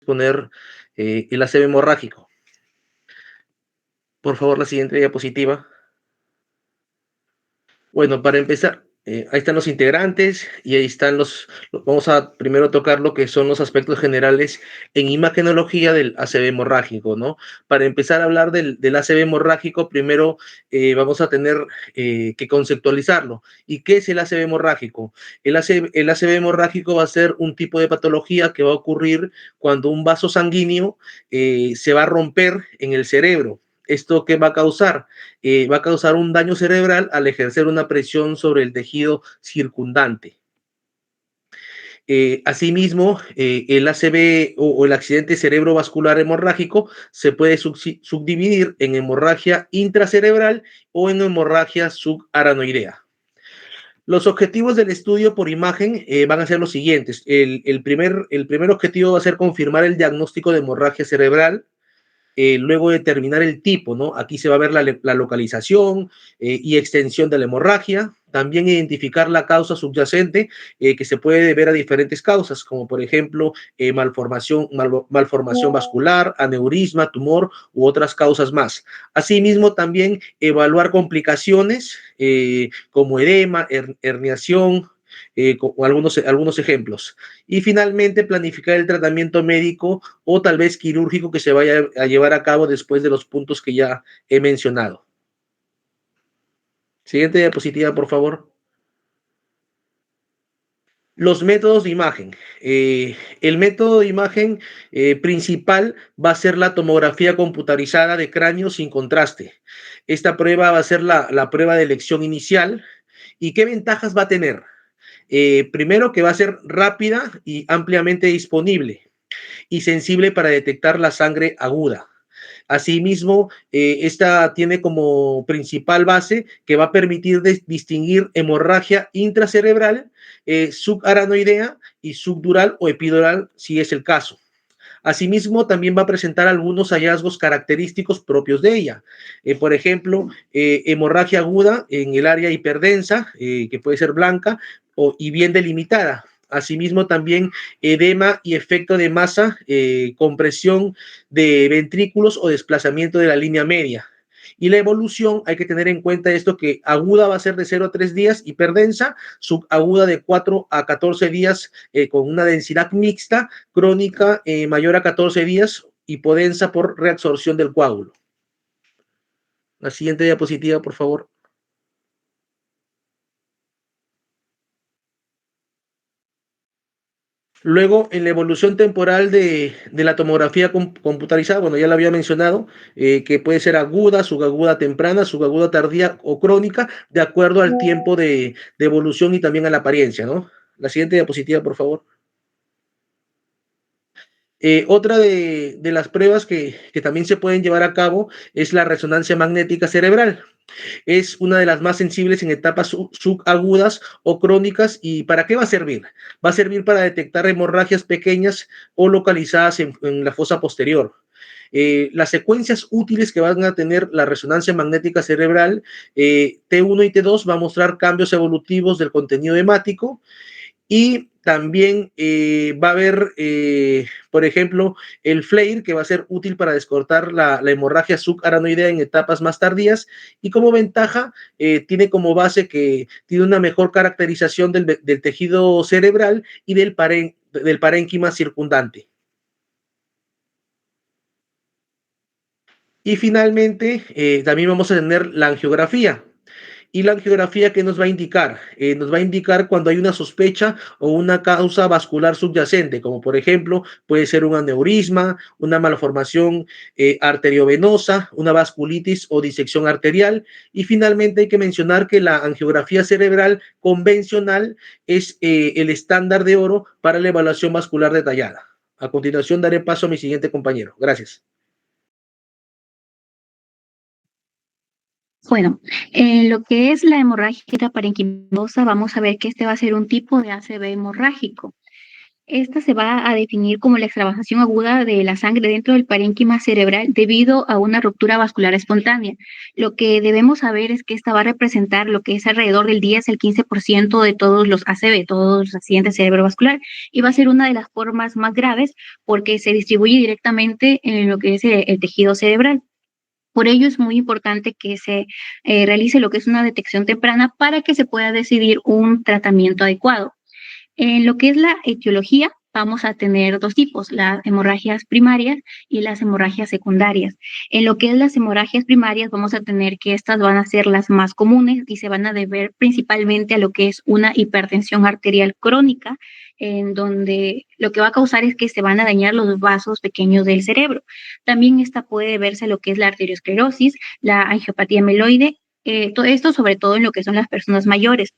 poner el ACV hemorrágico. Por favor, la siguiente diapositiva. Bueno, para empezar, ahí están los integrantes y ahí están vamos a primero tocar lo que son los aspectos generales en imagenología del ACV hemorrágico, ¿no? Para empezar a hablar del ACV hemorrágico, primero vamos a tener que conceptualizarlo. ¿Y qué es el ACV hemorrágico? El ACV hemorrágico va a ser un tipo de patología que va a ocurrir cuando un vaso sanguíneo se va a romper en el cerebro. ¿Esto qué va a causar? Va a causar un daño cerebral al ejercer una presión sobre el tejido circundante. Asimismo, el ACV o el accidente cerebrovascular hemorrágico se puede subdividir en hemorragia intracerebral o en hemorragia subaranoidea. Los objetivos del estudio por imagen van a ser los siguientes. El primer objetivo va a ser confirmar el diagnóstico de hemorragia cerebral. Luego determinar el tipo, ¿no? Aquí se va a ver la localización y extensión de la hemorragia. También identificar la causa subyacente, que se puede deber a diferentes causas, como por ejemplo malformación vascular, aneurisma, tumor u otras causas más. Asimismo, también evaluar complicaciones como edema, herniación, con algunos ejemplos. Y finalmente, planificar el tratamiento médico o tal vez quirúrgico que se vaya a llevar a cabo después de los puntos que ya he mencionado. Siguiente diapositiva, por favor. Los métodos de imagen. El método de imagen principal va a ser la tomografía computarizada de cráneo sin contraste. Esta prueba va a ser la prueba de elección inicial. ¿Y qué ventajas va a tener? Primero, que va a ser rápida y ampliamente disponible y sensible para detectar la sangre aguda. Asimismo, esta tiene como principal base que va a permitir distinguir hemorragia intracerebral, subaranoidea y subdural o epidural, si es el caso. Asimismo, también va a presentar algunos hallazgos característicos propios de ella. Por ejemplo, hemorragia aguda en el área hiperdensa, que puede ser blanca y bien delimitada. Asimismo, también edema y efecto de masa, compresión de ventrículos o desplazamiento de la línea media. Y la evolución, hay que tener en cuenta esto, que aguda va a ser de 0 a 3 días, hiperdensa, subaguda de 4 a 14 días con una densidad mixta, crónica mayor a 14 días, hipodensa por reabsorción del coágulo. La siguiente diapositiva, por favor. Luego, en la evolución temporal de la tomografía computarizada, bueno, ya la había mencionado, que puede ser aguda, subaguda temprana, subaguda tardía o crónica, de acuerdo al tiempo de evolución y también a la apariencia, ¿no? La siguiente diapositiva, por favor. Otra de las pruebas que también se pueden llevar a cabo es la resonancia magnética cerebral. Es una de las más sensibles en etapas subagudas o crónicas. ¿Y para qué va a servir? Va a servir para detectar hemorragias pequeñas o localizadas en la fosa posterior. Las secuencias útiles que van a tener la resonancia magnética cerebral, T1 y T2, va a mostrar cambios evolutivos del contenido hemático. Y también va a haber, por ejemplo, el FLAIR, que va a ser útil para descortar la hemorragia subaranoidea en etapas más tardías. Y como ventaja, tiene como base que tiene una mejor caracterización del tejido cerebral y del parénquima circundante. Y finalmente, también vamos a tener la angiografía. ¿Y la angiografía qué nos va a indicar? Nos va a indicar cuando hay una sospecha o una causa vascular subyacente, como por ejemplo puede ser un aneurisma, una malformación arteriovenosa, una vasculitis o disección arterial. Y finalmente hay que mencionar que la angiografía cerebral convencional es el estándar de oro para la evaluación vascular detallada. A continuación daré paso a mi siguiente compañero. Gracias. Bueno, en lo que es la hemorragia parenquimosa, vamos a ver que este va a ser un tipo de ACV hemorrágico. Esta se va a definir como la extravasación aguda de la sangre dentro del parénquima cerebral debido a una ruptura vascular espontánea. Lo que debemos saber es que esta va a representar lo que es alrededor del 10 al 15% de todos los ACV, todos los accidentes cerebrovascular, y va a ser una de las formas más graves porque se distribuye directamente en lo que es el tejido cerebral. Por ello es muy importante que se realice lo que es una detección temprana para que se pueda decidir un tratamiento adecuado. En lo que es la etiología, vamos a tener dos tipos, las hemorragias primarias y las hemorragias secundarias. En lo que es las hemorragias primarias, vamos a tener que estas van a ser las más comunes y se van a deber principalmente a lo que es una hipertensión arterial crónica, en donde lo que va a causar es que se van a dañar los vasos pequeños del cerebro. También esta puede verse lo que es la arteriosclerosis, la angiopatía amiloide, todo esto sobre todo en lo que son las personas mayores.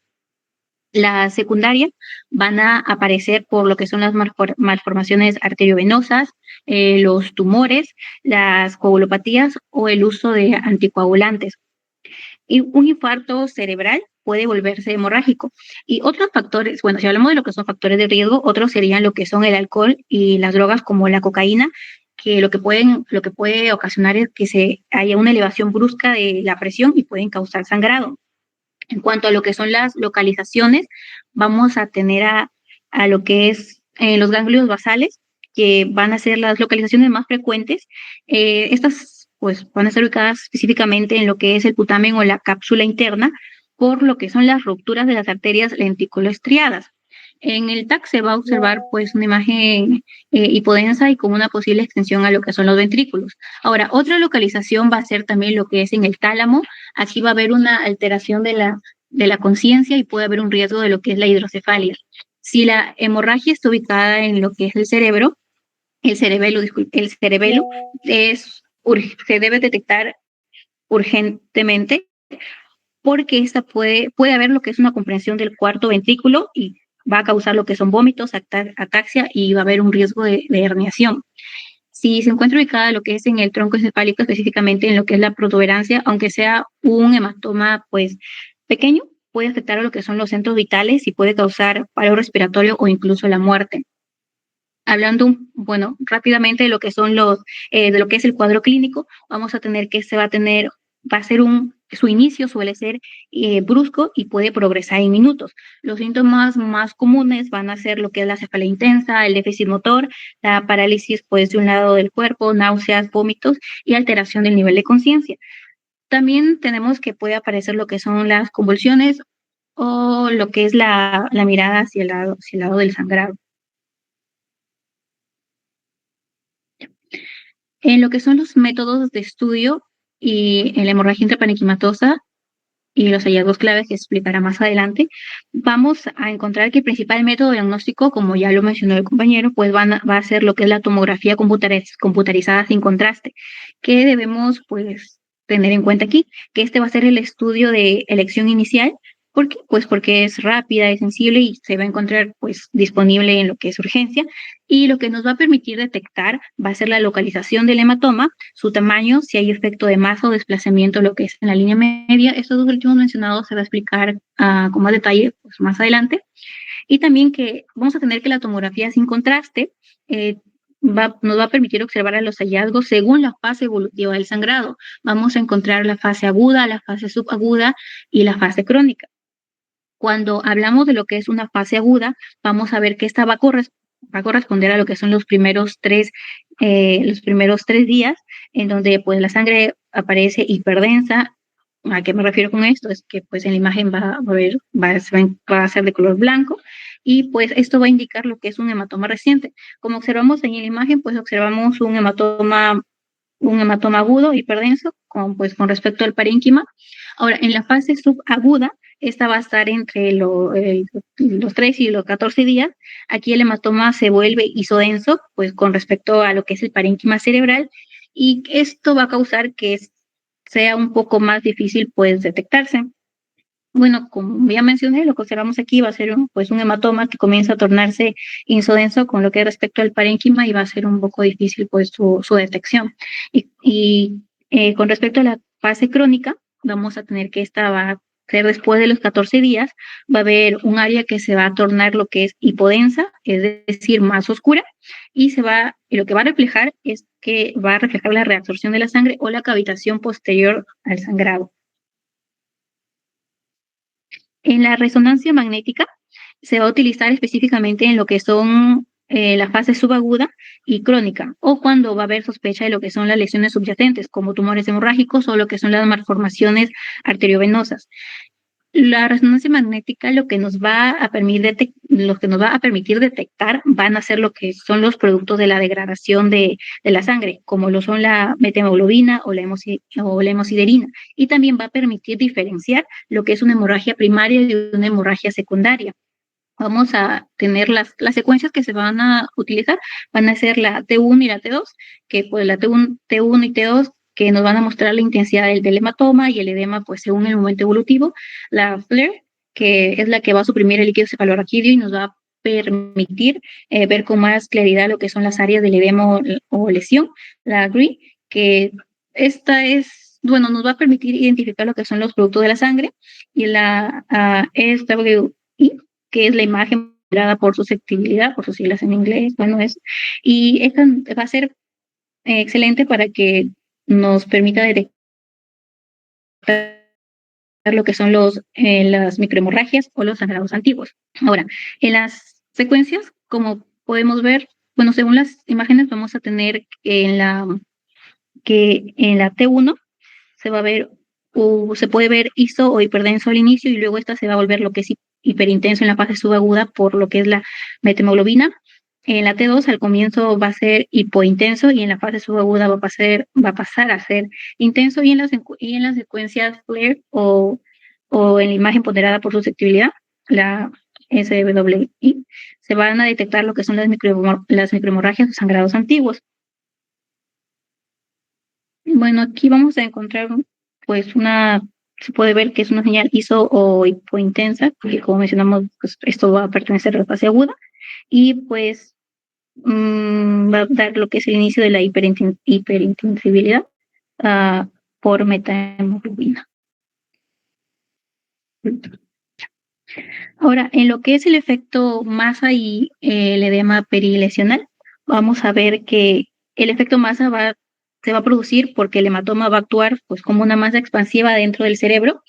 Las secundarias van a aparecer por lo que son las malformaciones arteriovenosas, los tumores, las coagulopatías o el uso de anticoagulantes. Y un infarto cerebral puede volverse hemorrágico. Y otros factores, bueno, si hablamos de lo que son factores de riesgo, otros serían lo que son el alcohol y las drogas como la cocaína, que lo que puede ocasionar es que se haya una elevación brusca de la presión y pueden causar sangrado. En cuanto a lo que son las localizaciones, vamos a tener a lo que es los ganglios basales, que van a ser las localizaciones más frecuentes. Estas pues van a estar ubicadas específicamente en lo que es el putamen o la cápsula interna, por lo que son las rupturas de las arterias lenticuloestriadas. En el TAC se va a observar pues una imagen hipodensa y con una posible extensión a lo que son los ventrículos. Ahora, otra localización va a ser también lo que es en el tálamo. Aquí va a haber una alteración de la conciencia y puede haber un riesgo de lo que es la hidrocefalia. Si la hemorragia está ubicada en lo que es el cerebro, el cerebelo se debe detectar urgentemente porque esta puede haber lo que es una comprensión del cuarto ventrículo y va a causar lo que son vómitos, ataxia y va a haber un riesgo de herniación. Si se encuentra ubicada lo que es en el tronco encefálico, específicamente en lo que es la protuberancia, aunque sea un hematoma pues pequeño, puede afectar a lo que son los centros vitales y puede causar paro respiratorio o incluso la muerte. Hablando, bueno, rápidamente de lo que son de lo que es el cuadro clínico, vamos a tener que va a ser su inicio suele ser brusco y puede progresar en minutos. Los síntomas más comunes van a ser lo que es la cefalea intensa, el déficit motor, la parálisis pues de un lado del cuerpo, náuseas, vómitos y alteración del nivel de conciencia. También tenemos que puede aparecer lo que son las convulsiones o lo que es la mirada hacia el lado del sangrado. En lo que son los métodos de estudio y en la hemorragia intraparenquimatosa y los hallazgos claves que explicará más adelante, vamos a encontrar que el principal método diagnóstico, como ya lo mencionó el compañero, pues va a ser lo que es la tomografía computarizada sin contraste, que debemos pues tener en cuenta aquí, que este va a ser el estudio de elección inicial. ¿Por qué? Pues porque es rápida, es sensible y se va a encontrar pues disponible en lo que es urgencia, y lo que nos va a permitir detectar va a ser la localización del hematoma, su tamaño, si hay efecto de masa o desplazamiento, lo que es en la línea media. Estos dos últimos mencionados se va a explicar con más detalle pues, más adelante. Y también que vamos a tener que la tomografía sin contraste nos va a permitir observar a los hallazgos según la fase evolutiva del sangrado. Vamos a encontrar la fase aguda, la fase subaguda y la fase crónica. Cuando hablamos de lo que es una fase aguda, vamos a ver que esta va a corresponder a lo que son los primeros tres días, en donde pues la sangre aparece hiperdensa. ¿A qué me refiero con esto? Es que pues en la imagen va a ser de color blanco y pues esto va a indicar lo que es un hematoma reciente. Como observamos en la imagen, pues observamos un hematoma agudo, hiperdenso, con respecto al parénquima. Ahora, en la fase subaguda, esta va a estar entre los 3 y los 14 días. Aquí el hematoma se vuelve isodenso, pues con respecto a lo que es el parénquima cerebral, y esto va a causar que sea un poco más difícil, pues, detectarse. Bueno, como ya mencioné, lo que observamos aquí va a ser pues un hematoma que comienza a tornarse insodenso con lo que respecto al parénquima y va a ser un poco difícil pues su detección. Y con respecto a la fase crónica, vamos a tener que esta va ser después de los 14 días, va a haber un área que se va a tornar lo que es hipodensa, es decir, más oscura, y lo que va a reflejar es que va a reflejar la reabsorción de la sangre o la cavitación posterior al sangrado. En la resonancia magnética se va a utilizar específicamente en lo que son la fase subaguda y crónica, o cuando va a haber sospecha de lo que son las lesiones subyacentes, como tumores hemorrágicos o lo que son las malformaciones arteriovenosas. La resonancia magnética lo que nos va a permitir detectar van a ser lo que son los productos de la degradación de la sangre, como lo son la methemoglobina o la hemosiderina, y también va a permitir diferenciar lo que es una hemorragia primaria de una hemorragia secundaria. Vamos a tener las secuencias que se van a utilizar, van a ser la T1 y la T2, que pues la T1 y T2 que nos van a mostrar la intensidad del hematoma y el edema pues según el momento evolutivo, la FLAIR, que es la que va a suprimir el líquido cefalorraquídeo y nos va a permitir ver con más claridad lo que son las áreas del edema o lesión, la GRI, que esta es, bueno, nos va a permitir identificar lo que son los productos de la sangre, y la SWI, que es la imagen dada por susceptibilidad, por sus siglas en inglés, bueno, y esta va a ser excelente para que nos permita detectar lo que son las microhemorragias o los sangrados antiguos. Ahora, en las secuencias, como podemos ver, bueno, según las imágenes vamos a tener que en la T1 se va a ver se puede ver iso o hiperdenso al inicio, y luego esta se va a volver lo que es hiperintenso en la fase subaguda por lo que es la methemoglobina. En la T2 al comienzo va a ser hipointenso y en la fase subaguda va a pasar a ser intenso, y en las secuencias FLAIR o en la imagen ponderada por susceptibilidad, la SWI, se van a detectar lo que son las microhemorragias o sangrados antiguos. Bueno, aquí vamos a encontrar pues se puede ver que es una señal iso o hipointensa, porque como mencionamos, pues esto va a pertenecer a la fase aguda, y pues va a dar lo que es el inicio de la hiperintensibilidad por methemoglobina. Ahora, en lo que es el efecto masa y el edema perilesional, vamos a ver que el efecto masa se va a producir porque el hematoma va a actuar pues como una masa expansiva dentro del cerebro.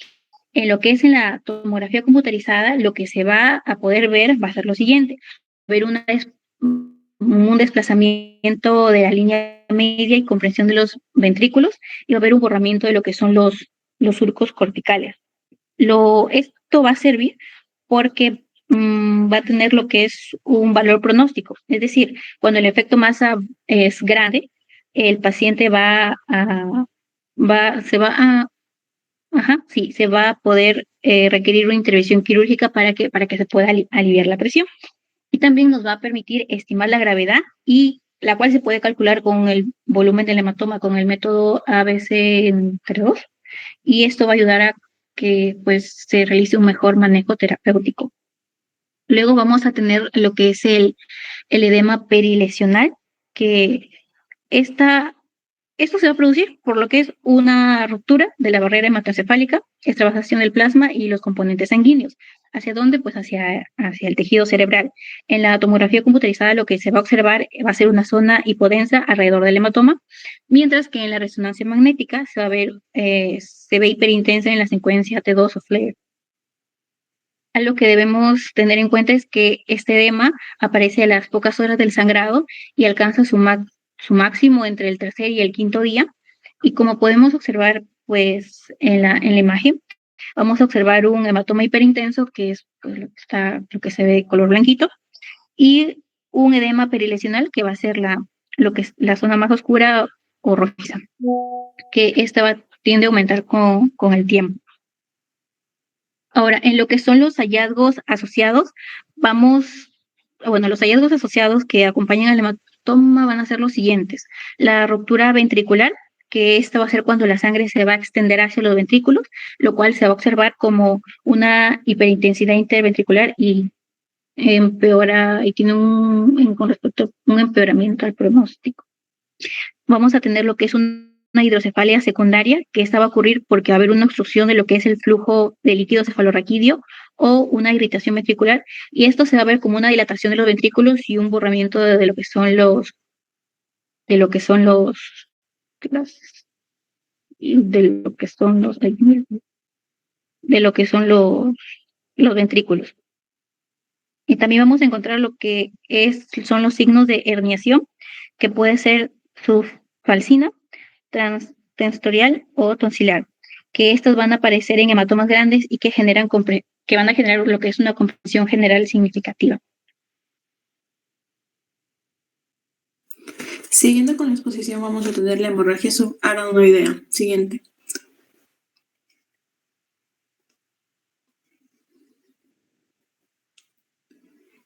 En lo que es en la tomografía computarizada, lo que se va a poder ver va a ser lo siguiente: ver un desplazamiento de la línea media y comprensión de los ventrículos, y va a haber un borramiento de lo que son los surcos corticales. Esto va a servir porque va a tener lo que es un valor pronóstico, es decir, cuando el efecto masa es grande, el paciente se va a poder requerir una intervención quirúrgica para que se pueda aliviar la presión. Y también nos va a permitir estimar la gravedad, y la cual se puede calcular con el volumen del hematoma con el método ABC-2, y esto va a ayudar a que pues se realice un mejor manejo terapéutico. Luego vamos a tener lo que es el edema perilesional, que esto se va a producir por lo que es una ruptura de la barrera hematoencefálica, extravasación del plasma y los componentes sanguíneos. ¿Hacia dónde? Pues hacia el tejido cerebral. En la tomografía computarizada lo que se va a observar va a ser una zona hipodensa alrededor del hematoma, mientras que en la resonancia magnética se ve hiperintensa en la secuencia T2 o FLAIR. Algo que debemos tener en cuenta es que este edema aparece a las pocas horas del sangrado y alcanza su máximo entre el tercer y el quinto día. Y como podemos observar pues en la imagen, vamos a observar un hematoma hiperintenso, que es pues, lo que se ve de color blanquito, y un edema perilesional, que va a ser la zona más oscura o rojiza, que tiende a aumentar con el tiempo. Ahora, en lo que son los hallazgos asociados, los hallazgos asociados que acompañan al hematoma van a ser los siguientes: la ruptura ventricular, que esta va a ser cuando la sangre se va a extender hacia los ventrículos, lo cual se va a observar como una hiperintensidad interventricular y empeora, y tiene con respecto a un empeoramiento al pronóstico. Vamos a tener lo que es una una hidrocefalia secundaria, que esta va a ocurrir porque va a haber una obstrucción de lo que es el flujo de líquido cefalorraquídeo o una irritación ventricular, y esto se va a ver como una dilatación de los ventrículos y un borramiento de lo que son de lo que son las- de lo que son de lo que son los ventrículos. Y también vamos a encontrar lo que son los signos de herniación, que puede ser subfalcina, tensorial o tonsilar, que estos van a aparecer en hematomas grandes y que van a generar lo que es una compresión general significativa. Siguiendo con la exposición, vamos a tener la hemorragia subarachnoidea. Siguiente.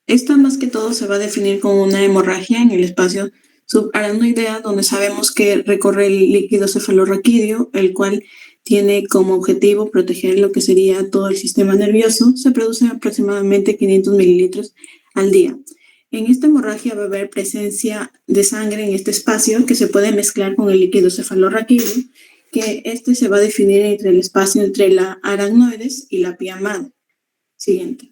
Esta más que todo se va a definir como una hemorragia en el espacio subarachnoidea, donde sabemos que recorre el líquido cefalorraquídeo, el cual tiene como objetivo proteger lo que sería todo el sistema nervioso. Se producen aproximadamente 500 mililitros al día. En esta hemorragia va a haber presencia de sangre en este espacio que se puede mezclar con el líquido cefalorraquídeo, que este se va a definir entre el espacio entre la aracnoides y la pia madre. Siguiente.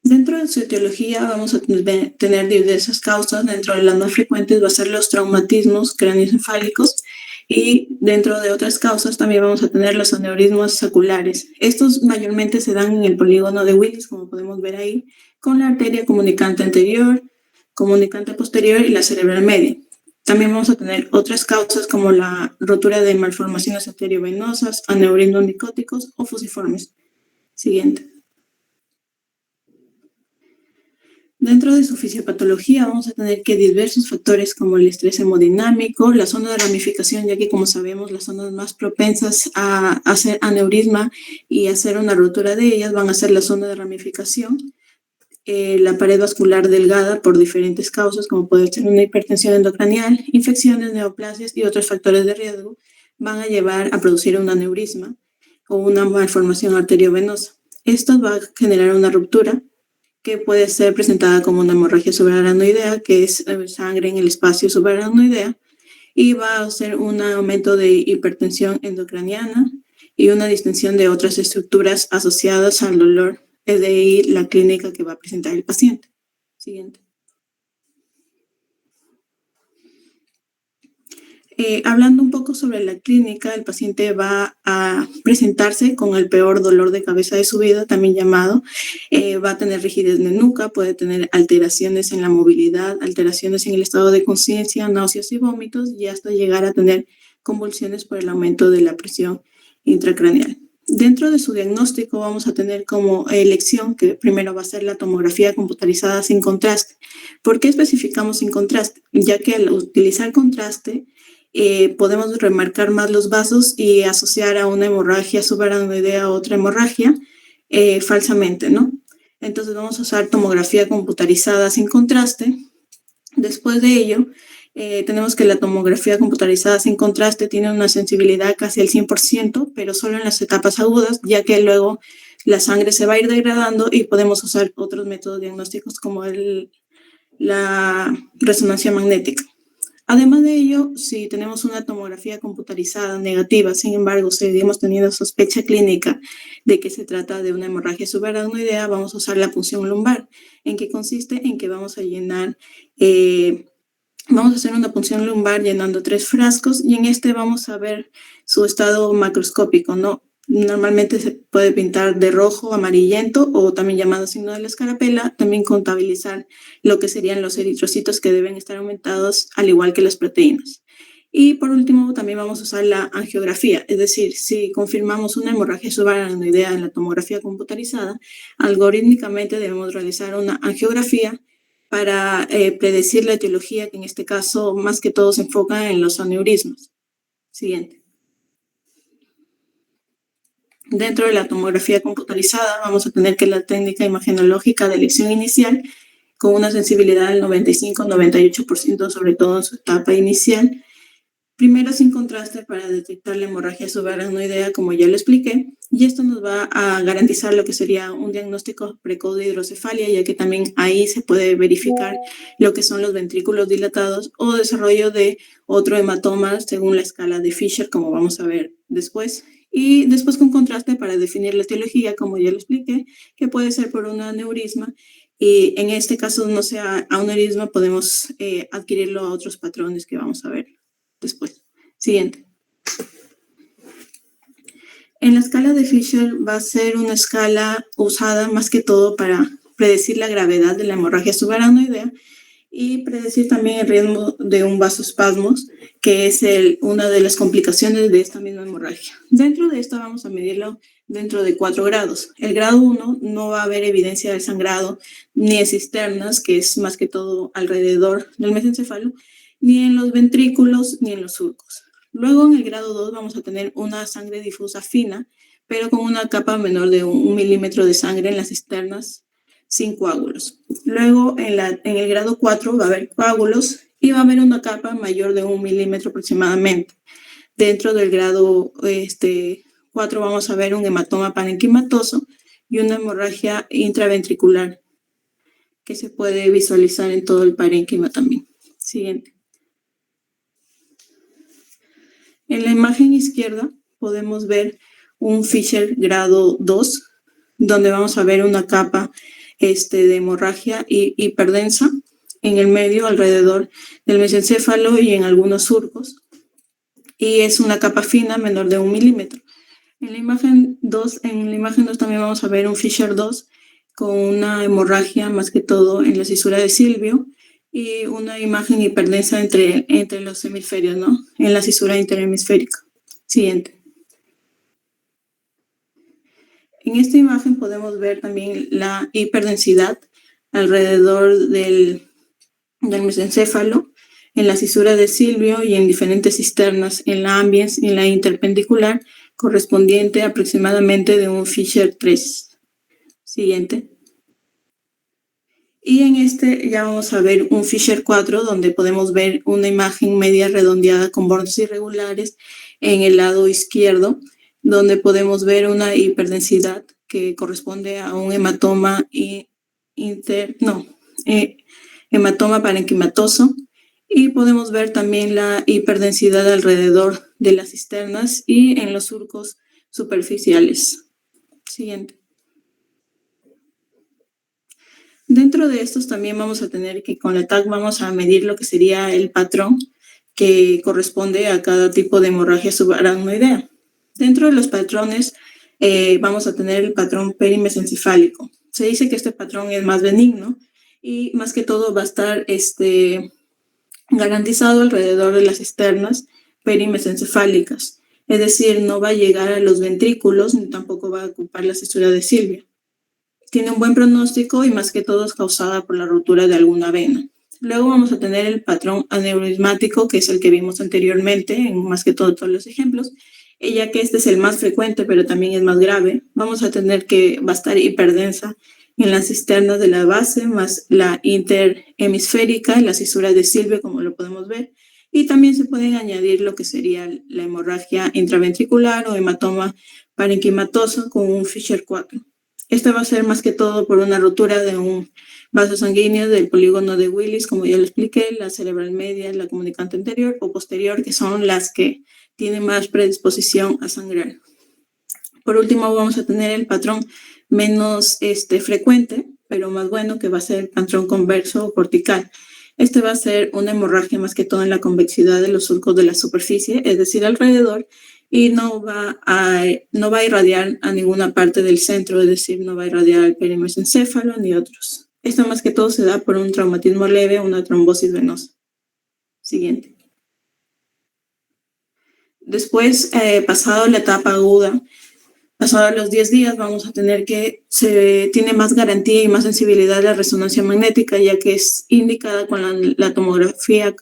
Dentro de su etiología vamos a tener diversas causas. Dentro de las más frecuentes va a ser los traumatismos craneoencefálicos, y dentro de otras causas también vamos a tener los aneurismas saculares. Estos mayormente se dan en el polígono de Willis, como podemos ver ahí, con la arteria comunicante anterior, comunicante posterior y la cerebral media. También vamos a tener otras causas como la rotura de malformaciones arteriovenosas, aneurismos micóticos o fusiformes. Siguiente. Dentro de su fisiopatología vamos a tener que diversos factores como el estrés hemodinámico, la zona de ramificación, ya que como sabemos las zonas más propensas a hacer aneurisma y hacer una rotura de ellas van a ser la zona de ramificación, la pared vascular delgada por diferentes causas como puede ser una hipertensión endocranial, infecciones, neoplasias y otros factores de riesgo van a llevar a producir un aneurisma o una malformación arteriovenosa. Esto va a generar una ruptura que puede ser presentada como una hemorragia subarachnoidea, que es sangre en el espacio subarachnoidea, y va a ser un aumento de hipertensión endocraniana y una distensión de otras estructuras asociadas al dolor. Es de ahí la clínica que va a presentar el paciente. Siguiente. Hablando un poco sobre la clínica, el paciente va a presentarse con el peor dolor de cabeza de su vida, también llamado, va a tener rigidez de nuca, puede tener alteraciones en la movilidad, alteraciones en el estado de conciencia, náuseas y vómitos, y hasta llegar a tener convulsiones por el aumento de la presión intracraneal. Dentro de su diagnóstico vamos a tener como elección que primero va a ser la tomografía computarizada sin contraste. ¿Por qué especificamos sin contraste? Ya que al utilizar contraste, podemos remarcar más los vasos y asociar a una hemorragia subarachnoidea a otra hemorragia falsamente, ¿no? Entonces vamos a usar tomografía computarizada sin contraste. Después de ello, tenemos que la tomografía computarizada sin contraste tiene una sensibilidad casi al 100%, pero solo en las etapas agudas, ya que luego la sangre se va a ir degradando y podemos usar otros métodos diagnósticos como la resonancia magnética. Además de ello, si tenemos una tomografía computarizada negativa, sin embargo, seguimos teniendo sospecha clínica de que se trata de una hemorragia subarachnoidea, vamos a usar la punción lumbar, en que consiste en que vamos a hacer una punción lumbar llenando 3 frascos, y en este vamos a ver su estado macroscópico, ¿no? Normalmente se puede pintar de rojo, amarillento o también llamado signo de la escarapela, también contabilizar lo que serían los eritrocitos que deben estar aumentados al igual que las proteínas. Y por último también vamos a usar la angiografía, es decir, si confirmamos una hemorragia subarachnoidea en la tomografía computarizada, algorítmicamente debemos realizar una angiografía para predecir la etiología, que en este caso más que todo se enfoca en los aneurismas. Siguiente. Dentro de la tomografía computarizada vamos a tener que la técnica imagenológica de lesión inicial con una sensibilidad del 95-98%, sobre todo en su etapa inicial, Primero sin contraste para detectar la hemorragia subaracnoidea, como ya lo expliqué, y esto nos va a garantizar lo que sería un diagnóstico precoz de hidrocefalia, ya que también ahí se puede verificar lo que son los ventrículos dilatados o desarrollo de otro hematoma según la escala de Fisher, como vamos a ver después. Y después con contraste para definir la etiología, como ya lo expliqué, que puede ser por un aneurisma, y en este caso no sea aneurisma, podemos adquirirlo a otros patrones que vamos a ver después. Siguiente. En la escala de Fisher va a ser una escala usada más que todo para predecir la gravedad de la hemorragia subaracnoidea y predecir también el riesgo de un vasoespasmos, que es una de las complicaciones de esta misma hemorragia. Dentro de esto vamos a medirlo dentro de 4 grados. El grado 1 no va a haber evidencia del sangrado ni en cisternas, que es más que todo alrededor del mesencéfalo, ni en los ventrículos ni en los surcos. Luego en el grado 2 vamos a tener una sangre difusa fina, pero con una capa menor de 1 milímetro de sangre en las cisternas sin coágulos. Luego en el grado 4 va a haber coágulos y va a haber una capa mayor de 1 milímetro aproximadamente. Dentro del grado 4 vamos a ver un hematoma parenquimatoso y una hemorragia intraventricular que se puede visualizar en todo el parénquima también. Siguiente. En la imagen izquierda podemos ver un Fisher grado 2, donde vamos a ver una capa de hemorragia hiperdensa en el medio, alrededor del mesencéfalo y en algunos surcos. Y es una capa fina menor de 1 milímetro. En la imagen 2 también vamos a ver un Fisher 2 con una hemorragia más que todo en la cisura de Silvio y una imagen hiperdensa entre los hemisferios, ¿no? En la cisura interhemisférica. Siguiente. En esta imagen podemos ver también la hiperdensidad alrededor del mesencéfalo, en la cisura de Silvio y en diferentes cisternas en la ambiens y en la interpendicular, correspondiente aproximadamente de un Fisher 3. Siguiente. Y en ya vamos a ver un Fisher 4, donde podemos ver una imagen media redondeada con bordes irregulares en el lado izquierdo, donde podemos ver una hiperdensidad que corresponde a un hematoma hematoma parenquimatoso, y podemos ver también la hiperdensidad alrededor de las cisternas y en los surcos superficiales. Siguiente. Dentro de estos también vamos a tener que con la TAC vamos a medir lo que sería el patrón que corresponde a cada tipo de hemorragia subaracnoidea. Dentro de los patrones vamos a tener el patrón perimesencefálico. Se dice que este patrón es más benigno y más que todo va a estar garantizado alrededor de las cisternas perimesencefálicas. Es decir, no va a llegar a los ventrículos ni tampoco va a ocupar la cisura de Silvio. Tiene un buen pronóstico y más que todo es causada por la rotura de alguna vena. Luego vamos a tener el patrón aneurismático, que es el que vimos anteriormente en más que todo todos los ejemplos. Y ya que este es el más frecuente, pero también es más grave, vamos a tener que va a estar hiperdensa en las cisternas de la base, más la interhemisférica, la cisura de Silvio, como lo podemos ver. Y también se pueden añadir lo que sería la hemorragia intraventricular o hematoma parenquimatoso con un Fisher 4. Esta va a ser más que todo por una rotura de un vaso sanguíneo del polígono de Willis, como ya lo expliqué, la cerebral media, la comunicante anterior o posterior, que son las que tienen más predisposición a sangrar. Por último, vamos a tener el patrón menos frecuente, pero más bueno, que va a ser el patrón converso o cortical. Este va a ser una hemorragia más que todo en la convexidad de los surcos de la superficie, es decir, alrededor, y no va a irradiar a ninguna parte del centro, es decir, no va a irradiar al perimesencéfalo ni otros. Esto más que todo se da por un traumatismo leve o una trombosis venosa. Siguiente. Después, pasado la etapa aguda, pasados los 10 días, vamos a tener que se tiene más garantía y más sensibilidad la resonancia magnética, ya que es indicada cuando la tomografía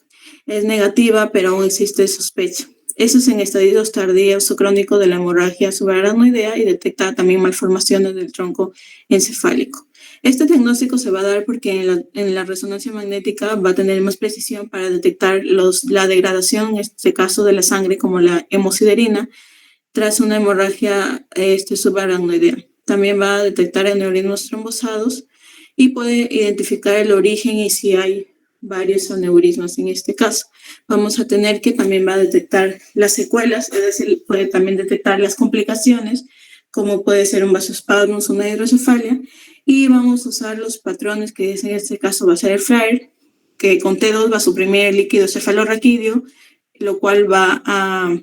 es negativa, pero aún existe sospecha. Eso es en estadios tardíos o crónicos de la hemorragia subaracnoidea y detecta también malformaciones del tronco encefálico. Este diagnóstico se va a dar porque en la resonancia magnética va a tener más precisión para detectar la degradación, en este caso de la sangre, como la hemosiderina, tras una hemorragia subaracnoidea. También va a detectar aneurismos trombosados y puede identificar el origen y si hay varios aneurismas en este caso. Vamos a tener que también va a detectar las secuelas, es decir, puede también detectar las complicaciones, como puede ser un vasoespasmo, una hidrocefalia, y vamos a usar los patrones, que en este caso va a ser el FLAIR, que con T2 va a suprimir el líquido cefalorraquídeo, lo cual va a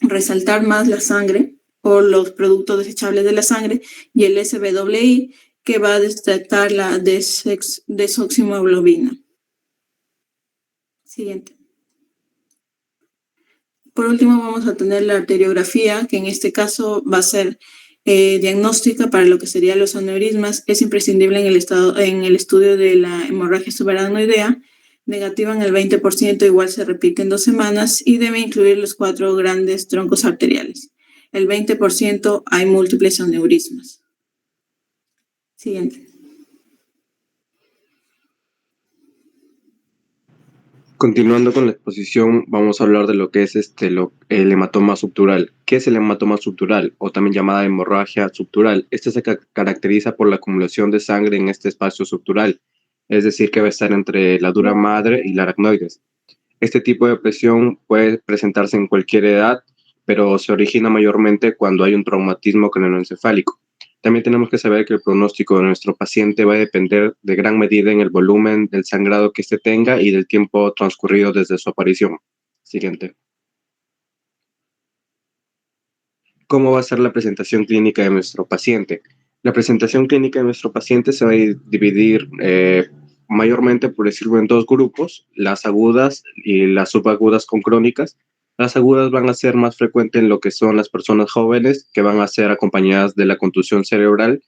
resaltar más la sangre o los productos desechables de la sangre, y el SBWI, que va a detectar la desoximoglobina. Siguiente. Por último, vamos a tener la arteriografía, que en este caso va a ser diagnóstica para lo que serían los aneurismas. Es imprescindible en el estudio de la hemorragia subaracnoidea. Negativa en el 20%, igual se repite en 2 semanas y debe incluir los 4 grandes troncos arteriales. El 20% hay múltiples aneurismas. Siguiente. Continuando con la exposición, vamos a hablar de lo que es el hematoma subdural. ¿Qué es el hematoma subdural? O también llamada hemorragia subdural. Este se caracteriza por la acumulación de sangre en este espacio subdural, es decir, que va a estar entre la dura madre y la aracnoides. Este tipo de presión puede presentarse en cualquier edad, pero se origina mayormente cuando hay un traumatismo craneoencefálico. También tenemos que saber que el pronóstico de nuestro paciente va a depender de gran medida en el volumen del sangrado que éste tenga y del tiempo transcurrido desde su aparición. Siguiente. ¿Cómo va a ser la presentación clínica de nuestro paciente? La presentación clínica de nuestro paciente se va a dividir mayormente, por decirlo, en 2 grupos, las agudas y las subagudas con crónicas. Las agudas van a ser más frecuentes en lo que son las personas jóvenes, que van a ser acompañadas de la contusión cerebral,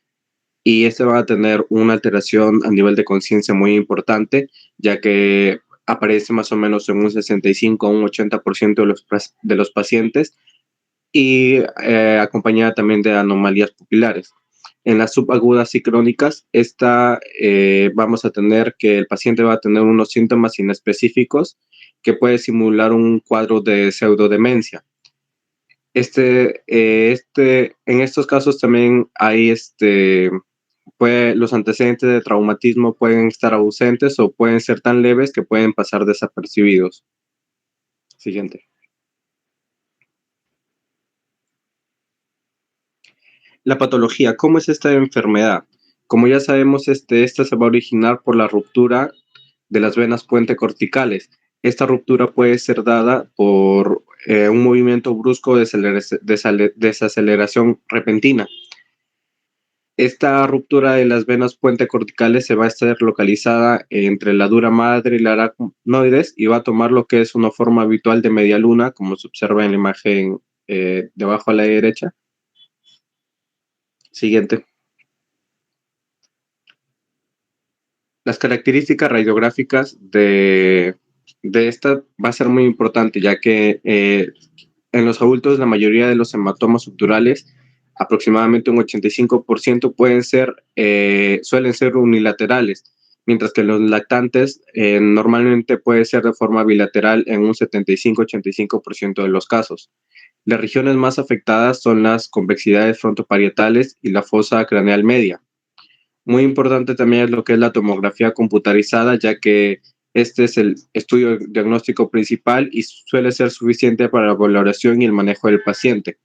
y van a tener una alteración a nivel de conciencia muy importante, ya que aparece más o menos en un 65 a un 80% de los pacientes, y acompañada también de anomalías pupilares. En las subagudas y crónicas, vamos a tener que el paciente va a tener unos síntomas inespecíficos que puede simular un cuadro de pseudodemencia. En estos casos también hay los antecedentes de traumatismo pueden estar ausentes o pueden ser tan leves que pueden pasar desapercibidos. Siguiente. La patología, ¿cómo es esta enfermedad? Como ya sabemos, esta se va a originar por la ruptura de las venas puente corticales. Esta ruptura puede ser dada por un movimiento brusco de desaceleración repentina. Esta ruptura de las venas puente corticales se va a estar localizada entre la dura madre y la aracnoides y va a tomar lo que es una forma habitual de media luna, como se observa en la imagen debajo a la derecha. Siguiente. Las características radiográficas de esta va a ser muy importante, ya que en los adultos la mayoría de los hematomas subdurales, aproximadamente un 85%, suelen ser unilaterales, mientras que los lactantes normalmente puede ser de forma bilateral en un 75-85% de los casos. Las regiones más afectadas son las convexidades frontoparietales y la fosa craneal media. Muy importante también es lo que es la tomografía computarizada, ya que este es el estudio diagnóstico principal y suele ser suficiente para la valoración y el manejo del paciente.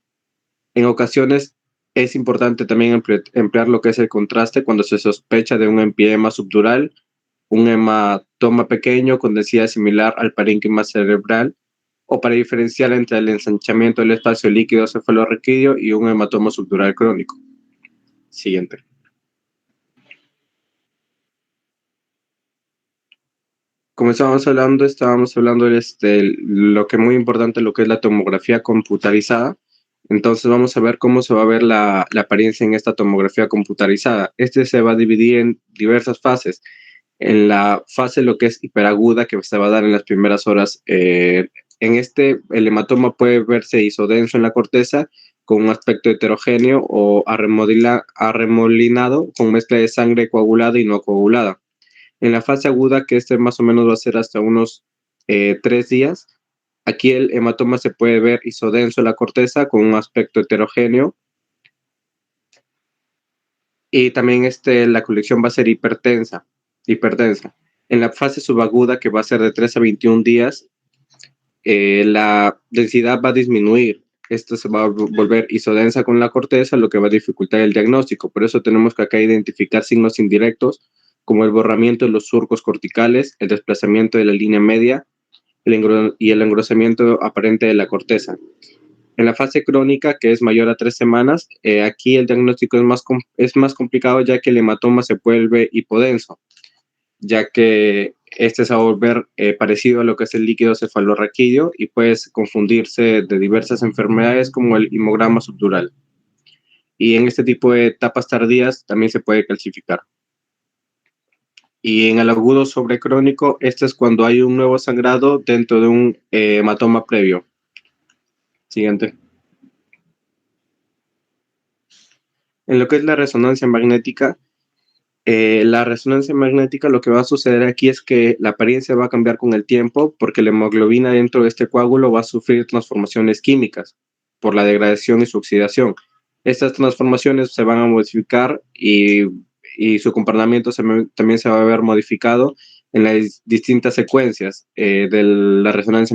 En ocasiones es importante también emplear lo que es el contraste cuando se sospecha de un empiema subdural, un hematoma pequeño con densidad similar al parénquima cerebral, o para diferenciar entre el ensanchamiento del espacio líquido cefalorraquídeo y un hematoma subdural crónico. Siguiente. Como estábamos hablando de lo que es muy importante, lo que es la tomografía computarizada. Entonces vamos a ver cómo se va a ver la apariencia en esta tomografía computarizada. Se va a dividir en diversas fases. En la fase lo que es hiperaguda, que se va a dar en las primeras horas, el hematoma puede verse isodenso en la corteza con un aspecto heterogéneo o arremolinado con mezcla de sangre coagulada y no coagulada. En la fase aguda, que más o menos va a ser hasta unos 3 días, aquí el hematoma se puede ver isodenso en la corteza con un aspecto heterogéneo. Y también la colección va a ser hipertensa. En la fase subaguda, que va a ser de 3 a 21 días, la densidad va a disminuir. Esto se va a volver isodensa con la corteza, lo que va a dificultar el diagnóstico. Por eso tenemos que acá identificar signos indirectos, como el borramiento de los surcos corticales, el desplazamiento de la línea media y el engrosamiento aparente de la corteza. En la fase crónica, que es mayor a 3 semanas, aquí el diagnóstico es más complicado, ya que el hematoma se vuelve hipodenso, ya que se va a volver parecido a lo que es el líquido cefalorraquídeo y puede confundirse de diversas enfermedades como el hemograma subdural. Y en este tipo de etapas tardías también se puede calcificar. Y en el agudo sobrecrónico, este es cuando hay un nuevo sangrado dentro de un hematoma previo. Siguiente. En lo que es la resonancia magnética lo que va a suceder aquí es que la apariencia va a cambiar con el tiempo porque la hemoglobina dentro de este coágulo va a sufrir transformaciones químicas por la degradación y su oxidación. Estas transformaciones se van a modificar y su comportamiento también se va a ver modificado en las distintas secuencias de la resonancia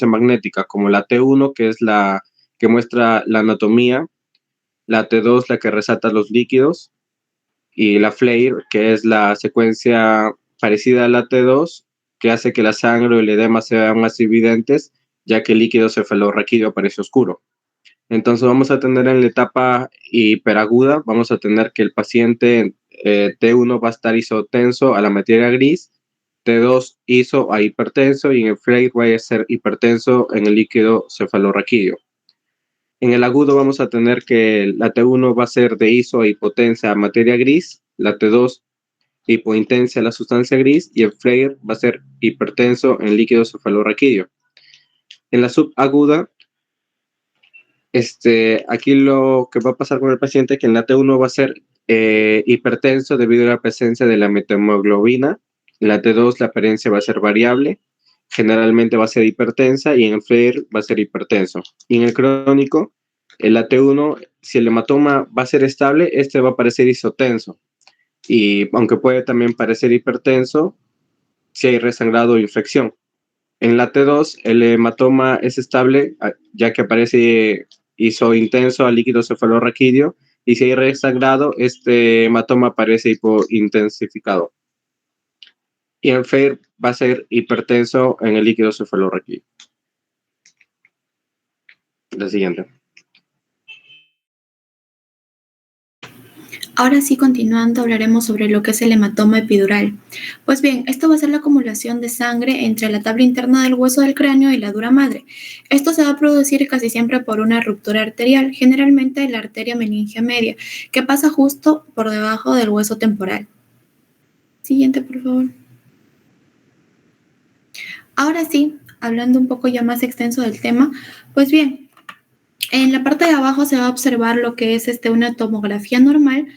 magnética, como la T1, que es la que muestra la anatomía, la T2, la que resalta los líquidos, y la FLAIR, que es la secuencia parecida a la T2, que hace que la sangre o el edema sean más evidentes, ya que el líquido cefalorraquídeo aparece oscuro. Entonces vamos a tener en la etapa hiperaguda, vamos a tener que el paciente T1 va a estar isotenso a la materia gris, T2 iso a hipertenso y en el FLAIR va a ser hipertenso en el líquido cefalorraquídeo. En el agudo vamos a tener que la T1 va a ser de iso a hipotensa a materia gris, la T2 hipointensa a la sustancia gris y el FLAIR va a ser hipertenso en líquido cefalorraquídeo. En la subaguda, aquí lo que va a pasar con el paciente es que en la T1 va a ser hipertenso debido a la presencia de la metahemoglobina, en la T2 la apariencia va a ser variable, generalmente va a ser hipertensa y en el FLAIR va a ser hipertenso. Y en el crónico, el T1, si el hematoma va a ser estable, va a parecer isotenso. Y aunque puede también parecer hipertenso, si hay resangrado o infección. En la T2, el hematoma es estable, ya que aparece isointenso al líquido cefalorraquídeo, y si hay resangrado, este hematoma aparece hipointensificado. Y en FLAIR va a ser hipertenso en el líquido cefalorraquídeo. La siguiente. Ahora sí, continuando, hablaremos sobre lo que es el hematoma epidural. Pues bien, esto va a ser la acumulación de sangre entre la tabla interna del hueso del cráneo y la dura madre. Esto se va a producir casi siempre por una ruptura arterial, generalmente la arteria meningia media, que pasa justo por debajo del hueso temporal. Siguiente, por favor. Ahora sí, hablando un poco ya más extenso del tema, pues bien, en la parte de abajo se va a observar lo que es una tomografía normal,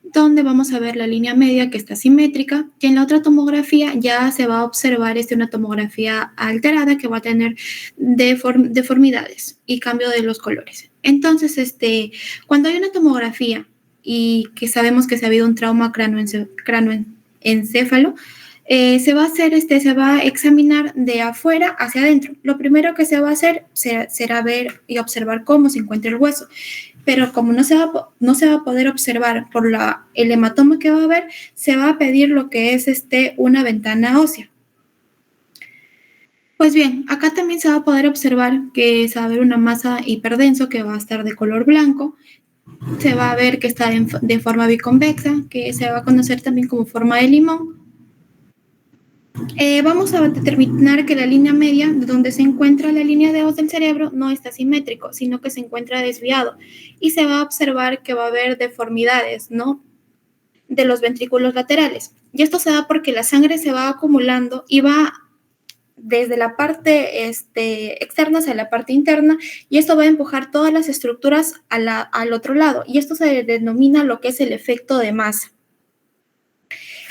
donde vamos a ver la línea media que está simétrica, y en la otra tomografía ya se va a observar una tomografía alterada que va a tener deformidades y cambio de los colores. Entonces, cuando hay una tomografía y que sabemos que se ha habido un trauma cranoencéfalo, se va a hacer, se va a examinar de afuera hacia adentro. Lo primero que se va a hacer será ver y observar cómo se encuentra el hueso. Pero como no se va a poder observar por el hematoma que va a haber, se va a pedir lo que es una ventana ósea. Pues bien, acá también se va a poder observar que se va a ver una masa hiperdenso que va a estar de color blanco. Se va a ver que está de forma biconvexa, que se va a conocer también como forma de limón. Vamos a determinar que la línea media, de donde se encuentra la línea de voz del cerebro, no está simétrico, sino que se encuentra desviado. Y se va a observar que va a haber deformidades, ¿no?, de los ventrículos laterales. Y esto se da porque la sangre se va acumulando y va desde la parte externa hacia la parte interna, y esto va a empujar todas las estructuras al otro lado, y esto se denomina lo que es el efecto de masa.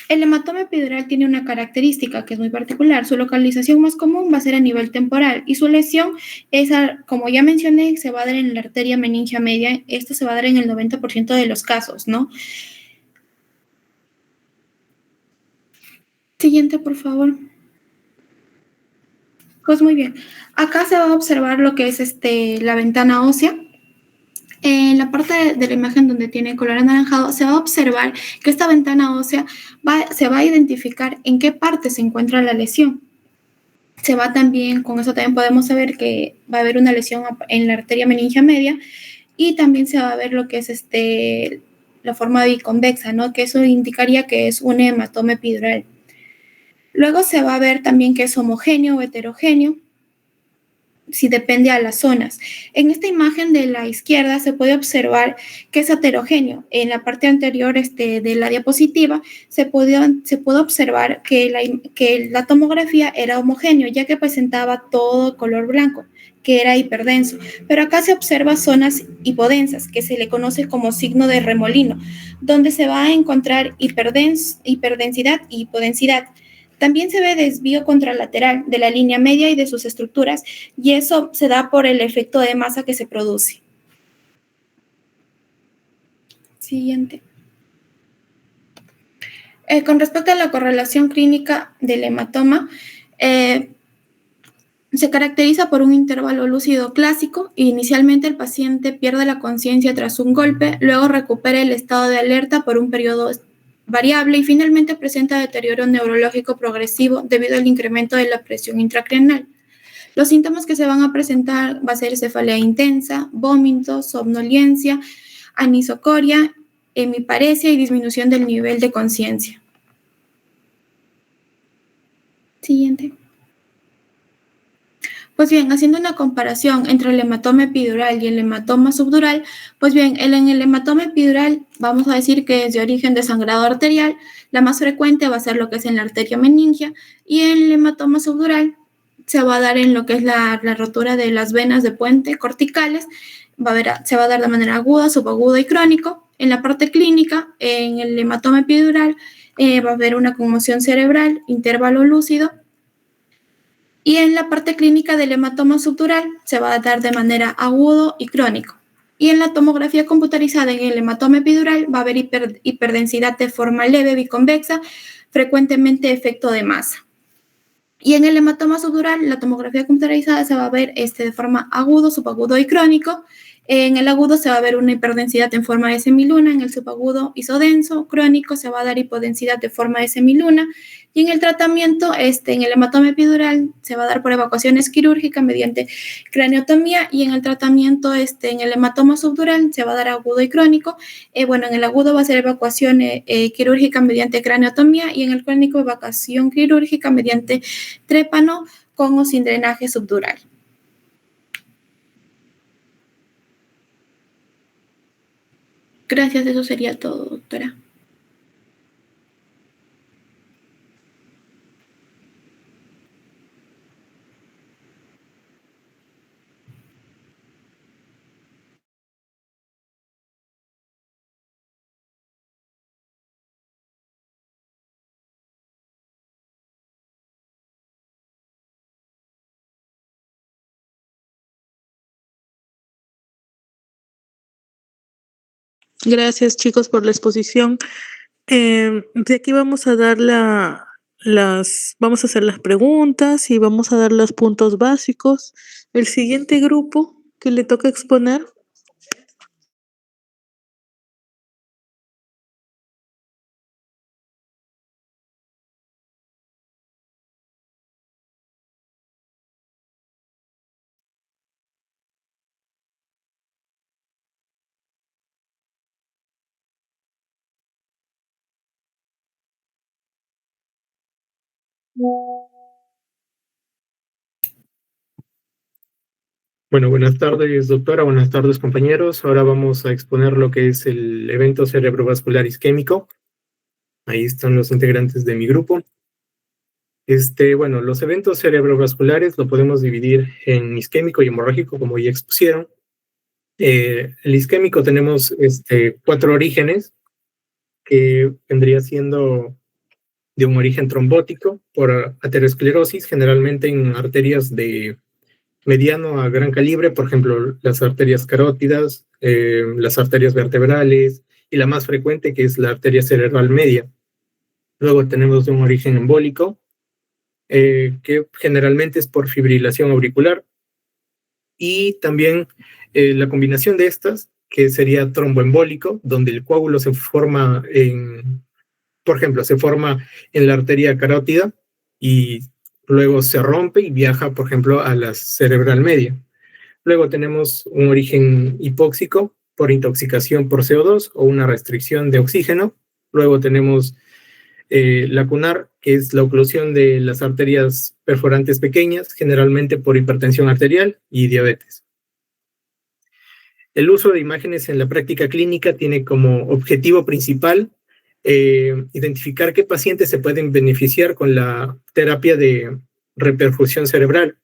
El hematoma epidural tiene una característica que es muy particular. Su localización más común va a ser a nivel temporal y su lesión es, como ya mencioné, se va a dar en la arteria meningia media. Esto se va a dar en el 90% de los casos, ¿no? Siguiente, por favor. Pues muy bien. Acá se va a observar lo que es la ventana ósea. En la parte de la imagen donde tiene color anaranjado, se va a observar que esta ventana ósea se va a identificar en qué parte se encuentra la lesión. Con eso también podemos saber que va a haber una lesión en la arteria meningia media, y también se va a ver lo que es la forma biconvexa, ¿no? Que eso indicaría que es un hematoma epidural. Luego se va a ver también que es homogéneo o heterogéneo, si depende a las zonas. En esta imagen de la izquierda se puede observar que es heterogéneo. En la parte anterior de la diapositiva se puede observar que la tomografía era homogéneo, ya que presentaba todo color blanco, que era hiperdenso. Pero acá se observa zonas hipodensas, que se le conoce como signo de remolino, donde se va a encontrar hiperdensidad y hipodensidad. También se ve desvío contralateral de la línea media y de sus estructuras, y eso se da por el efecto de masa que se produce. Siguiente. Con respecto a la correlación clínica del hematoma, se caracteriza por un intervalo lúcido clásico. Inicialmente el paciente pierde la conciencia tras un golpe, luego recupera el estado de alerta por un periodo variable y finalmente presenta deterioro neurológico progresivo debido al incremento de la presión intracraneal. Los síntomas que se van a presentar va a ser cefalea intensa, vómito, somnolencia, anisocoria, hemiparesia y disminución del nivel de conciencia. Siguiente. Pues bien, haciendo una comparación entre el hematoma epidural y el hematoma subdural, pues bien, en el hematoma epidural vamos a decir que es de origen de sangrado arterial. La más frecuente va a ser lo que es en la arteria meningia, y en el hematoma subdural se va a dar en lo que es la rotura de las venas de puente corticales. Se va a dar de manera aguda, subaguda y crónico. En la parte clínica, en el hematoma epidural va a haber una conmoción cerebral, intervalo lúcido. Y en la parte clínica del hematoma subdural se va a dar de manera agudo y crónico. Y en la tomografía computarizada en el hematoma epidural va a haber hiperdensidad de forma leve biconvexa, frecuentemente efecto de masa. Y en el hematoma subdural, la tomografía computarizada se va a ver de forma agudo, subagudo y crónico. En el agudo se va a ver una hiperdensidad en forma de semiluna, en el subagudo isodenso, crónico se va a dar hipodensidad de forma de semiluna, y en el tratamiento, en el hematoma epidural se va a dar por evacuaciones quirúrgicas mediante craniotomía, y en el tratamiento, en el hematoma subdural se va a dar agudo y crónico. En el agudo va a ser evacuación quirúrgica mediante craniotomía, y en el crónico evacuación quirúrgica mediante trépano con o sin drenaje subdural. Gracias, eso sería todo, doctora. Gracias, chicos, por la exposición. De aquí vamos a dar vamos a hacer las preguntas y vamos a dar los puntos básicos. El siguiente grupo que le toca exponer. Bueno, buenas tardes, doctora. Buenas tardes, compañeros. Ahora vamos a exponer lo que es el evento cerebrovascular isquémico. Ahí están los integrantes de mi grupo. Bueno, los eventos cerebrovasculares lo podemos dividir en isquémico y hemorrágico, como ya expusieron. El isquémico tenemos 4 orígenes, que vendría siendo de un origen trombótico por aterosclerosis, generalmente en arterias de mediano a gran calibre, por ejemplo, las arterias carótidas, las arterias vertebrales, y la más frecuente, que es la arteria cerebral media. Luego tenemos de un origen embólico, que generalmente es por fibrilación auricular, y también la combinación de estas, que sería tromboembólico, donde el coágulo se forma por ejemplo, se forma en la arteria carótida y luego se rompe y viaja, por ejemplo, a la cerebral media. Luego tenemos un origen hipóxico por intoxicación por CO2 o una restricción de oxígeno. Luego tenemos lacunar, que es la oclusión de las arterias perforantes pequeñas, generalmente por hipertensión arterial y diabetes. El uso de imágenes en la práctica clínica tiene como objetivo principal identificar qué pacientes se pueden beneficiar con la terapia de reperfusión cerebral.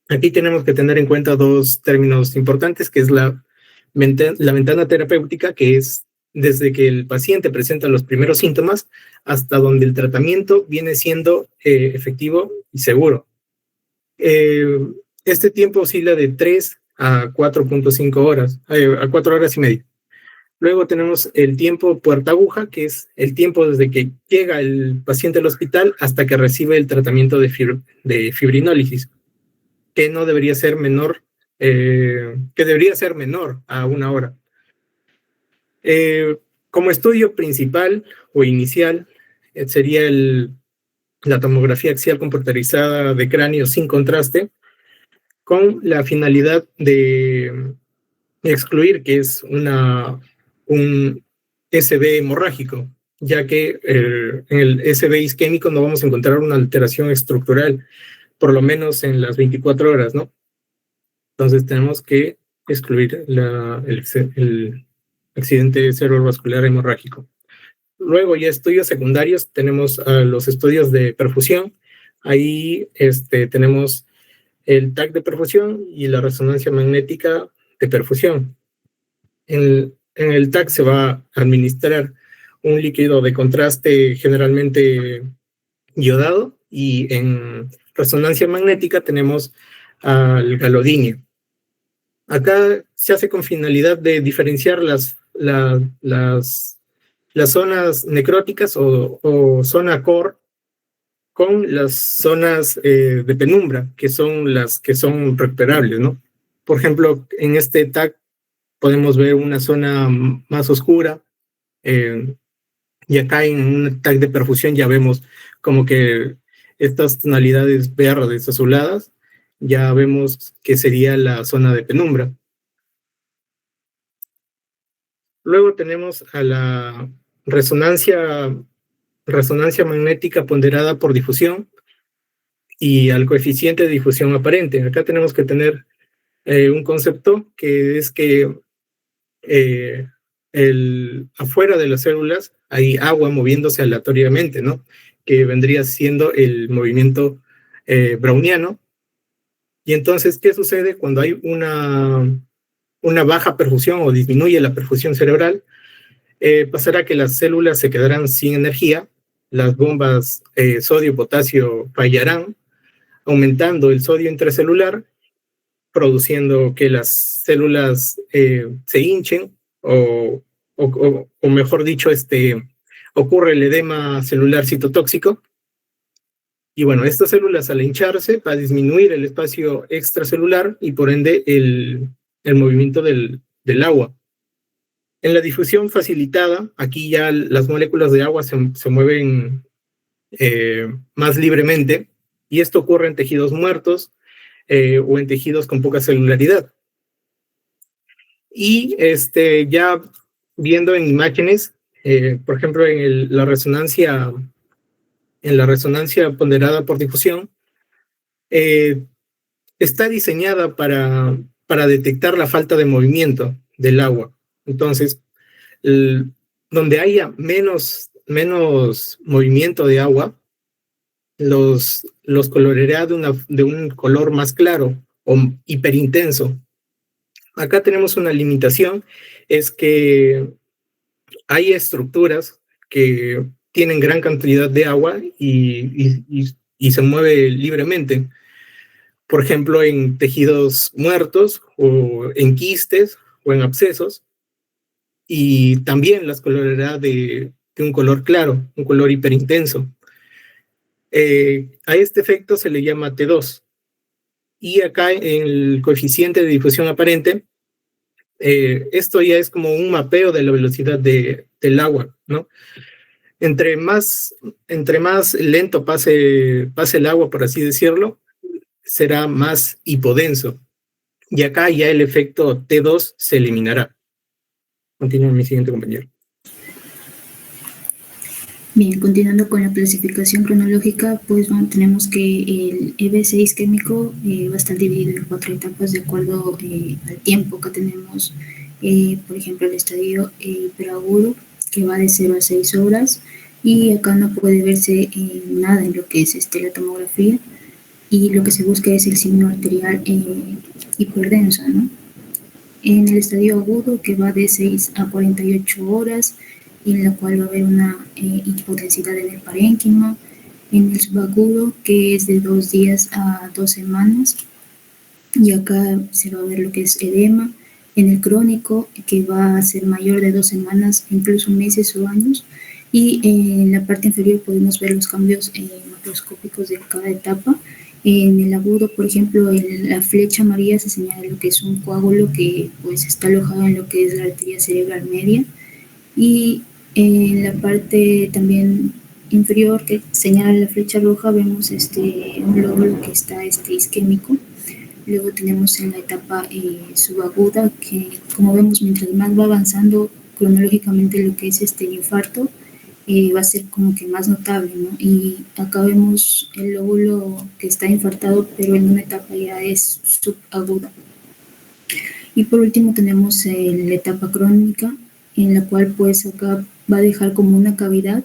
Aquí tenemos que tener en cuenta 2 términos importantes, que es la ventana terapéutica, que es desde que el paciente presenta los primeros síntomas hasta donde el tratamiento viene siendo efectivo y seguro. Este tiempo oscila de 3 a 4.5 horas, a 4 horas y media. Luego tenemos el tiempo puerta aguja, que es el tiempo desde que llega el paciente al hospital hasta que recibe el tratamiento de fibrinólisis, que no debería ser menor, que debería ser menor a 1 hora. Como estudio principal o inicial sería la tomografía axial computarizada de cráneo sin contraste, con la finalidad de excluir que es un SB hemorrágico, ya que en el SB isquémico no vamos a encontrar una alteración estructural, por lo menos en las 24 horas, ¿no? Entonces tenemos que excluir el accidente cerebrovascular hemorrágico. Luego, ya estudios secundarios, tenemos los estudios de perfusión. Ahí tenemos el TAC de perfusión y la resonancia magnética de perfusión. En el TAC se va a administrar un líquido de contraste generalmente iodado, y en resonancia magnética tenemos al galodinio. Acá se hace con finalidad de diferenciar las zonas necróticas o zona core con las zonas de penumbra, que son las que son recuperables, ¿no? Por ejemplo, en este TAC podemos ver una zona más oscura, y acá en un TAC de perfusión ya vemos como que estas tonalidades verdes azuladas, ya vemos que sería la zona de penumbra. Luego tenemos a la resonancia magnética ponderada por difusión y al coeficiente de difusión aparente. Acá tenemos que tener un concepto, que es que afuera de las células hay agua moviéndose aleatoriamente, ¿no? Que vendría siendo el movimiento browniano. Y entonces, ¿qué sucede cuando hay una baja perfusión o disminuye la perfusión cerebral? Pasará que las células se quedarán sin energía, las bombas sodio-potasio fallarán, aumentando el sodio intracelular, produciendo que las células se hinchen, o mejor dicho, ocurre el edema celular citotóxico. Y bueno, estas células, al hincharse, va a disminuir el espacio extracelular y por ende el movimiento del agua. En la difusión facilitada, aquí ya las moléculas de agua se mueven más libremente, y esto ocurre en tejidos muertos o en tejidos con poca celularidad. Y ya viendo en imágenes, por ejemplo, en la resonancia ponderada por difusión, está diseñada para detectar la falta de movimiento del agua. Entonces, donde haya menos movimiento de agua, los coloreará de un color más claro o hiperintenso. Acá tenemos una limitación, es que hay estructuras que tienen gran cantidad de agua y se mueve libremente. Por ejemplo, en tejidos muertos o en quistes o en abscesos. Y también las coloreará de un color claro, un color hiperintenso. A este efecto se le llama T2. Y acá en el coeficiente de difusión aparente, esto ya es como un mapeo de la velocidad del agua, ¿no? Entre más lento pase el agua, por así decirlo, será más hipodenso. Y acá ya el efecto T2 se eliminará. Continúa mi siguiente compañero. Bien, continuando con la clasificación cronológica, pues bueno, tenemos que el EBC isquémico va a estar dividido en 4 etapas de acuerdo al tiempo que tenemos. Por ejemplo, el estadio hiperagudo, que va de 0 a 6 horas, y acá no puede verse nada en lo que es la tomografía, y lo que se busca es el signo arterial hiperdenso, ¿no? En el estadio agudo, que va de 6 a 48 horas, en la cual va a haber una hipodensidad en el parénquima. En el subagudo, que es de 2 días a 2 semanas, y acá se va a ver lo que es edema. En el crónico, que va a ser mayor de 2 semanas, incluso meses o años, y en la parte inferior podemos ver los cambios macroscópicos de cada etapa. En el agudo, por ejemplo, la flecha amarilla se señala lo que es un coágulo que pues está alojado en lo que es la arteria cerebral media, y en la parte también inferior que señala la flecha roja vemos un lóbulo que está isquémico. Luego tenemos en la etapa subaguda, que como vemos, mientras más va avanzando cronológicamente lo que es el infarto, va a ser como que más notable, ¿no? Y acá vemos el lóbulo que está infartado, pero en una etapa ya es subaguda. Y por último tenemos la etapa crónica, en la cual pues acá va a dejar como una cavidad,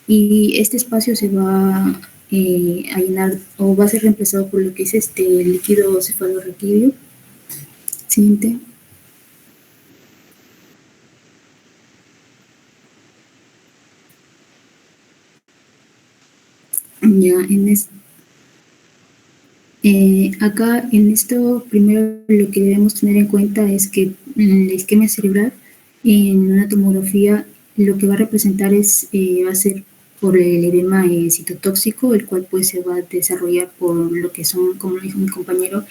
y este espacio se va a llenar o va a ser reemplazado por lo que es líquido cefalorraquídeo. Siguiente. Ya, acá en esto primero lo que debemos tener en cuenta es que en la isquemia cerebral, en una tomografía, lo que va a representar va a ser por el edema citotóxico, el cual pues se va a desarrollar por lo que son, como lo dijo mi compañero,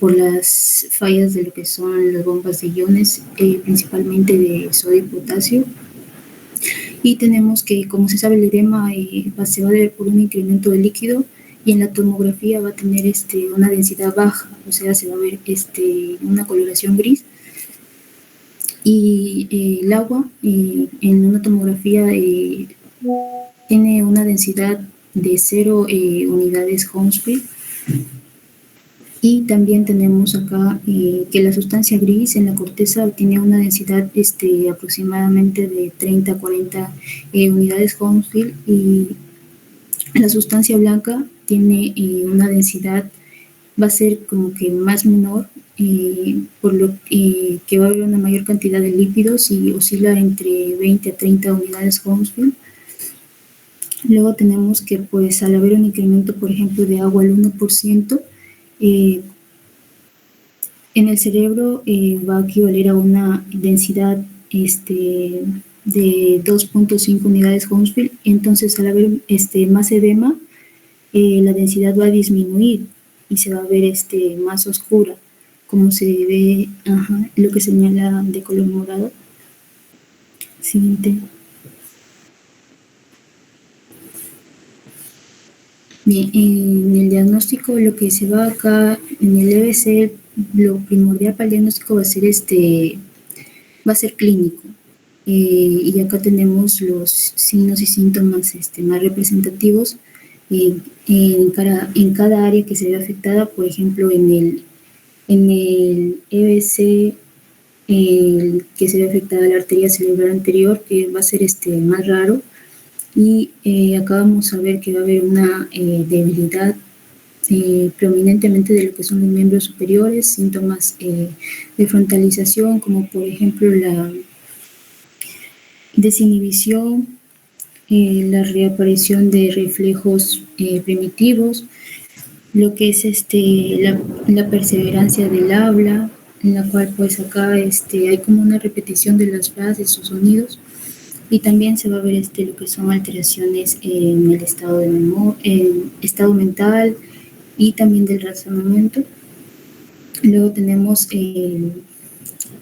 por las fallas de lo que son las bombas de iones, principalmente de sodio y potasio. Y tenemos que, como se sabe, el edema se va a ver por un incremento de líquido, y en la tomografía va a tener una densidad baja, o sea, se va a ver una coloración gris. Y el agua en una tomografía tiene una densidad de 0 unidades Hounsfield. Y también tenemos acá que la sustancia gris en la corteza tiene una densidad aproximadamente de 30 a 40 unidades Hounsfield, y la sustancia blanca tiene una densidad, va a ser como que más menor, por lo que va a haber una mayor cantidad de lípidos y oscila entre 20 a 30 unidades Hounsfield. Luego tenemos que pues al haber un incremento, por ejemplo, de agua al 1%, en el cerebro va a equivaler a una densidad de 2.5 unidades Hounsfield. Entonces, al haber más edema, la densidad va a disminuir y se va a ver más oscura, como se ve, lo que señala de color morado. Siguiente. Bien, en el diagnóstico, lo que se va acá en el EBC, lo primordial para el diagnóstico va a ser clínico. Y acá tenemos los signos y síntomas más representativos en cada área que se ve afectada. Por ejemplo, en el EBC, que se ve afectada la arteria cerebral anterior, que va a ser más raro, Y acá vamos a ver que va a haber una debilidad prominentemente de lo que son los miembros superiores, síntomas de frontalización, como por ejemplo la desinhibición, la reaparición de reflejos primitivos, lo que es la perseverancia del habla, en la cual pues acá hay como una repetición de las frases o sonidos, y también se va a ver lo que son alteraciones en el estado de estado mental y también del razonamiento. Luego tenemos en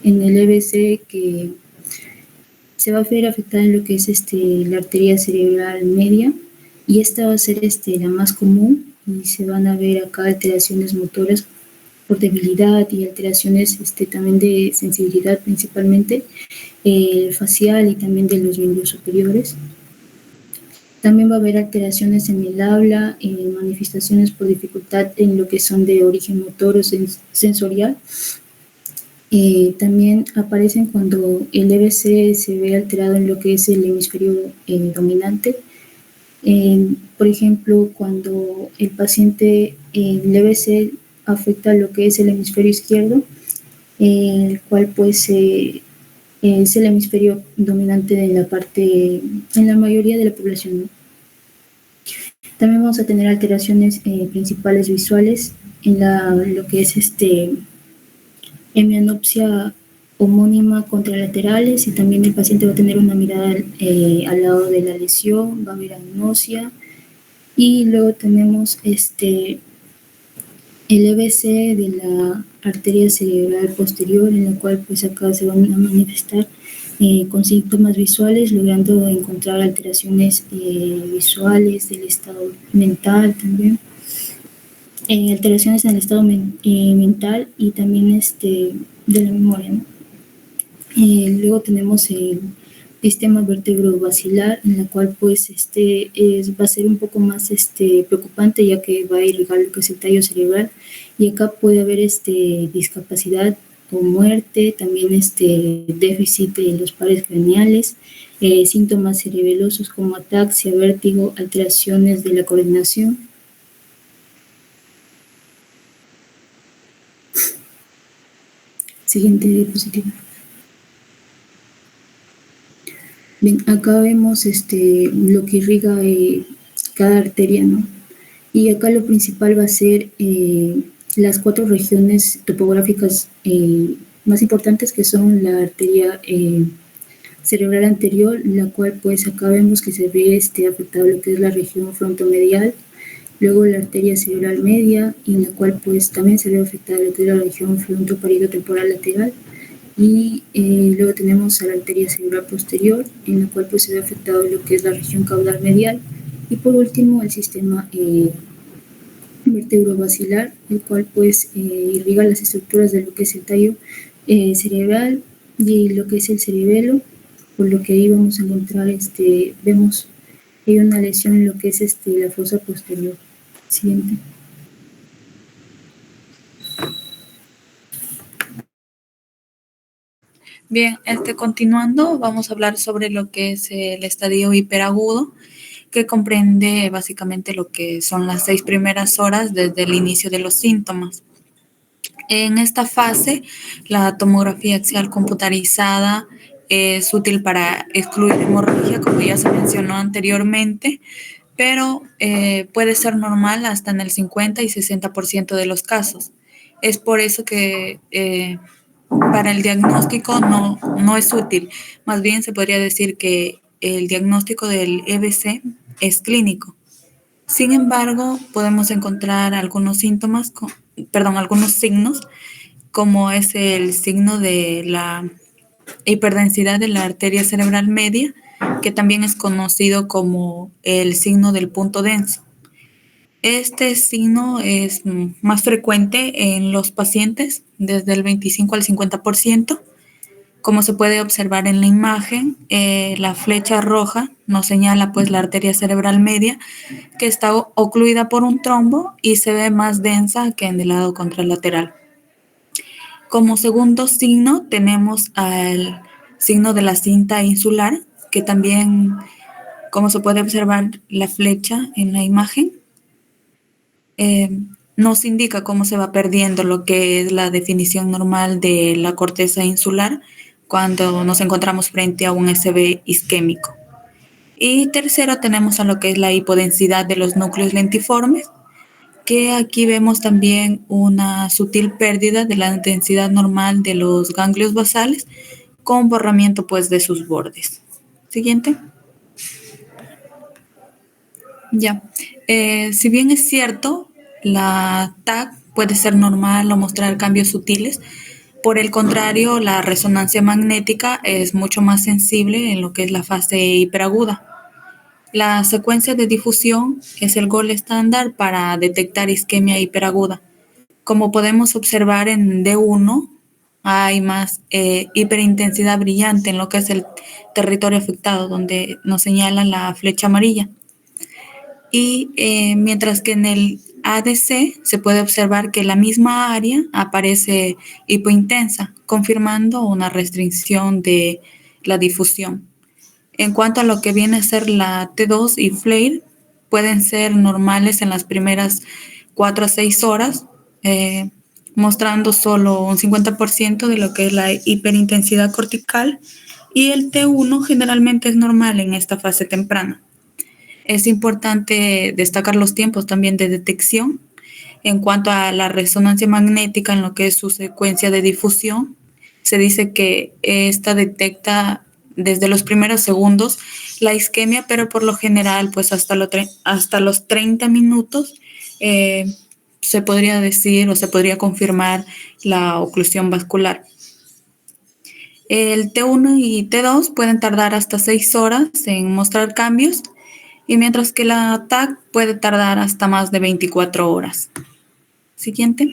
el EBC que se va a ver afectada en lo que es la arteria cerebral media, y esta va a ser la más común, y se van a ver acá alteraciones motoras por debilidad y alteraciones también de sensibilidad principalmente, facial y también de los miembros superiores. También va a haber alteraciones en el habla, manifestaciones por dificultad en lo que son de origen motor o sensorial. También aparecen cuando el EBC se ve alterado en lo que es el hemisferio dominante. Por ejemplo, cuando el paciente, el EBC afecta lo que es el hemisferio izquierdo, el cual pues es el hemisferio dominante de la parte, en la mayoría de la población, ¿no? También vamos a tener alteraciones principales visuales en lo que es hemianopsia homónima contralaterales, y también el paciente va a tener una mirada al lado de la lesión, va a haber agnosia, y luego tenemos el EBC de la arteria cerebral posterior, en la cual pues acá se van a manifestar con síntomas visuales, logrando encontrar alteraciones visuales del estado mental también, alteraciones en el estado mental y también de la memoria, ¿no? Luego tenemos el sistema vertebrovascular, en la cual pues va a ser un poco más preocupante, ya que va a irrigar lo que es el tallo cerebral, y acá puede haber discapacidad o muerte, también déficit de los pares craneales, síntomas cerebelosos como ataxia, vértigo, alteraciones de la coordinación. Siguiente diapositiva. Bien, acá vemos lo que irriga cada arteria, ¿no? Y acá lo principal va a ser las 4 regiones topográficas más importantes, que son la arteria cerebral anterior, la cual pues acá vemos que se ve afectado lo que es la región frontomedial, luego la arteria cerebral media, y en la cual pues también se ve afectada lo que es la región frontoparieto-temporal lateral, y luego tenemos a la arteria cerebral posterior, en la cual pues se ve afectado lo que es la región caudal medial, y por último el sistema vertebrovascular, el cual pues irriga las estructuras de lo que es el tallo cerebral y lo que es el cerebelo, por lo que ahí vamos a encontrar, vemos que hay una lesión en lo que es la fosa posterior. Siguiente. Bien, continuando, vamos a hablar sobre lo que es el estadio hiperagudo, que comprende básicamente lo que son las 6 primeras horas desde el inicio de los síntomas. En esta fase, la tomografía axial computarizada es útil para excluir hemorragia, como ya se mencionó anteriormente, pero puede ser normal hasta en el 50 y 60% de los casos. Es por eso que para el diagnóstico no es útil. Más bien se podría decir que el diagnóstico del EBC es clínico. Sin embargo, podemos encontrar algunos signos, como es el signo de la hiperdensidad de la arteria cerebral media, que también es conocido como el signo del punto denso. Este signo es más frecuente en los pacientes, desde el 25 al 50%. Como se puede observar en la imagen, la flecha roja nos señala pues la arteria cerebral media, que está ocluida por un trombo y se ve más densa que en el lado contralateral. Como segundo signo tenemos al signo de la cinta insular, que también Como se puede observar la flecha en la imagen, nos indica cómo se va perdiendo lo que es la definición normal de la corteza insular cuando nos encontramos frente a un SB isquémico. Y tercero, tenemos a lo que es la hipodensidad de los núcleos lentiformes, que aquí vemos también una sutil pérdida de la densidad normal de los ganglios basales con borramiento pues de sus bordes. Siguiente. Ya. Si bien es cierto, la TAC puede ser normal o mostrar cambios sutiles, por el contrario, la resonancia magnética es mucho más sensible en lo que es la fase hiperaguda. La secuencia de difusión es el gol estándar para detectar isquemia hiperaguda. Como podemos observar en D1, hay más hiperintensidad brillante en lo que es el territorio afectado, donde nos señala la flecha amarilla. Y mientras que en el ADC se puede observar que la misma área aparece hipointensa, confirmando una restricción de la difusión. En cuanto a lo que viene a ser la T2 y FLAIR, pueden ser normales en las primeras 4 a 6 horas, mostrando solo un 50% de lo que es la hiperintensidad cortical, y el T1 generalmente es normal en esta fase temprana. Es importante destacar los tiempos también de detección. En cuanto a la resonancia magnética, en lo que es su secuencia de difusión, se dice que esta detecta desde los primeros segundos la isquemia, pero por lo general, pues hasta los 30 minutos se podría decir o se podría confirmar la oclusión vascular. El T1 y T2 pueden tardar hasta 6 horas en mostrar cambios, y mientras que la TAC puede tardar hasta más de 24 horas. Siguiente.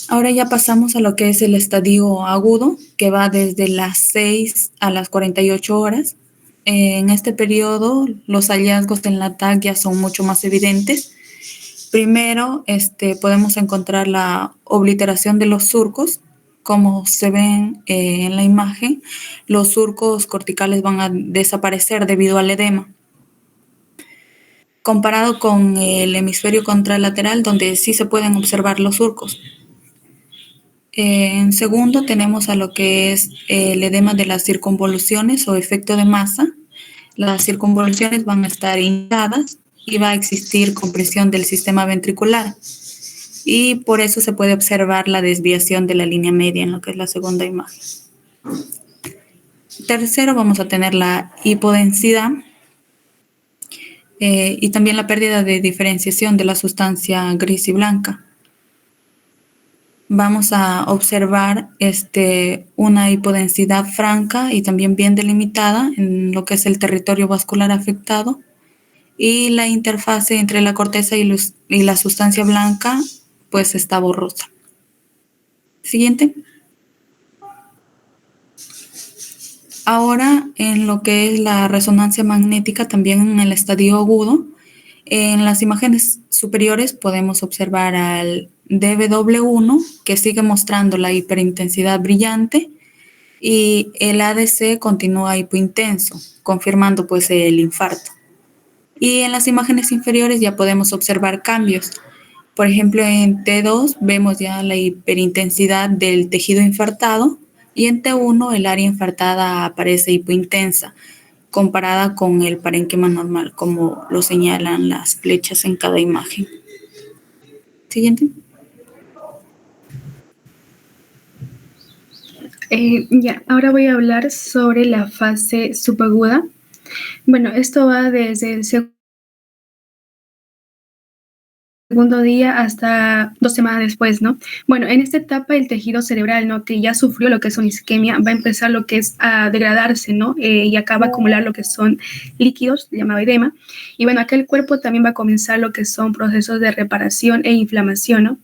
Ahora ya pasamos a lo que es el estadio agudo, que va desde las 6 a las 48 horas. En este periodo, los hallazgos en la TAC ya son mucho más evidentes. Primero, podemos encontrar la obliteración de los surcos. Como se ven en la imagen, los surcos corticales van a desaparecer debido al edema. Comparado con el hemisferio contralateral, donde sí se pueden observar los surcos. En segundo, tenemos a lo que es el edema de las circunvoluciones o efecto de masa. Las circunvoluciones van a estar hinchadas y va a existir compresión del sistema ventricular. Y por eso se puede observar la desviación de la línea media en lo que es la segunda imagen. Tercero, vamos a tener la hipodensidad y también la pérdida de diferenciación de la sustancia gris y blanca. Vamos a observar una hipodensidad franca y también bien delimitada en lo que es el territorio vascular afectado, y la interfase entre la corteza y la sustancia blanca pues está borrosa. Siguiente. Ahora, en lo que es la resonancia magnética, también en el estadio agudo, en las imágenes superiores podemos observar al DW1, que sigue mostrando la hiperintensidad brillante, y el ADC continúa hipointenso, confirmando pues el infarto. Y en las imágenes inferiores ya podemos observar cambios. Por ejemplo, en T2 vemos ya la hiperintensidad del tejido infartado, y en T1 el área infartada aparece hipointensa, comparada con el parénquima normal, como lo señalan las flechas en cada imagen. Siguiente. Ahora voy a hablar sobre la fase subaguda. Bueno, esto va desde el segundo día hasta 2 semanas después, ¿no? Bueno, en esta etapa el tejido cerebral, ¿no?, que ya sufrió lo que es una isquemia, va a empezar lo que es a degradarse, ¿no? Y acaba a acumular lo que son líquidos, llamado edema. Y bueno, acá el cuerpo también va a comenzar lo que son procesos de reparación e inflamación, ¿no?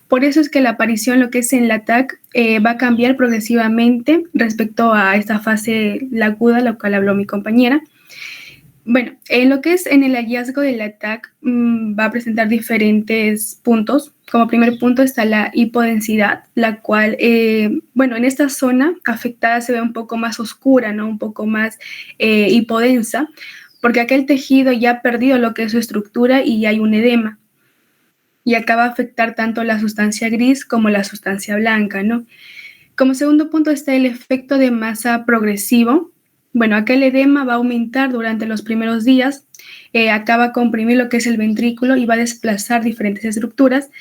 Por eso es que la aparición, lo que es en la TAC, va a cambiar progresivamente respecto a esta fase la aguda, la cual habló mi compañera. Bueno, en lo que es en el hallazgo de la TAC va a presentar diferentes puntos como primer punto está la hipodensidad, la cual, bueno, en esta zona afectada se ve un poco más oscura, ¿no? Un poco más hipodensa, porque aquel tejido ya ha perdido lo que es su estructura y hay un edema. Y acá va a afectar tanto la sustancia gris como la sustancia blanca, ¿no? Como segundo punto está el efecto de masa progresivo. Bueno, acá el edema va a aumentar durante los primeros días, acá va a comprimir lo que es el ventrículo y va a desplazar diferentes estructuras.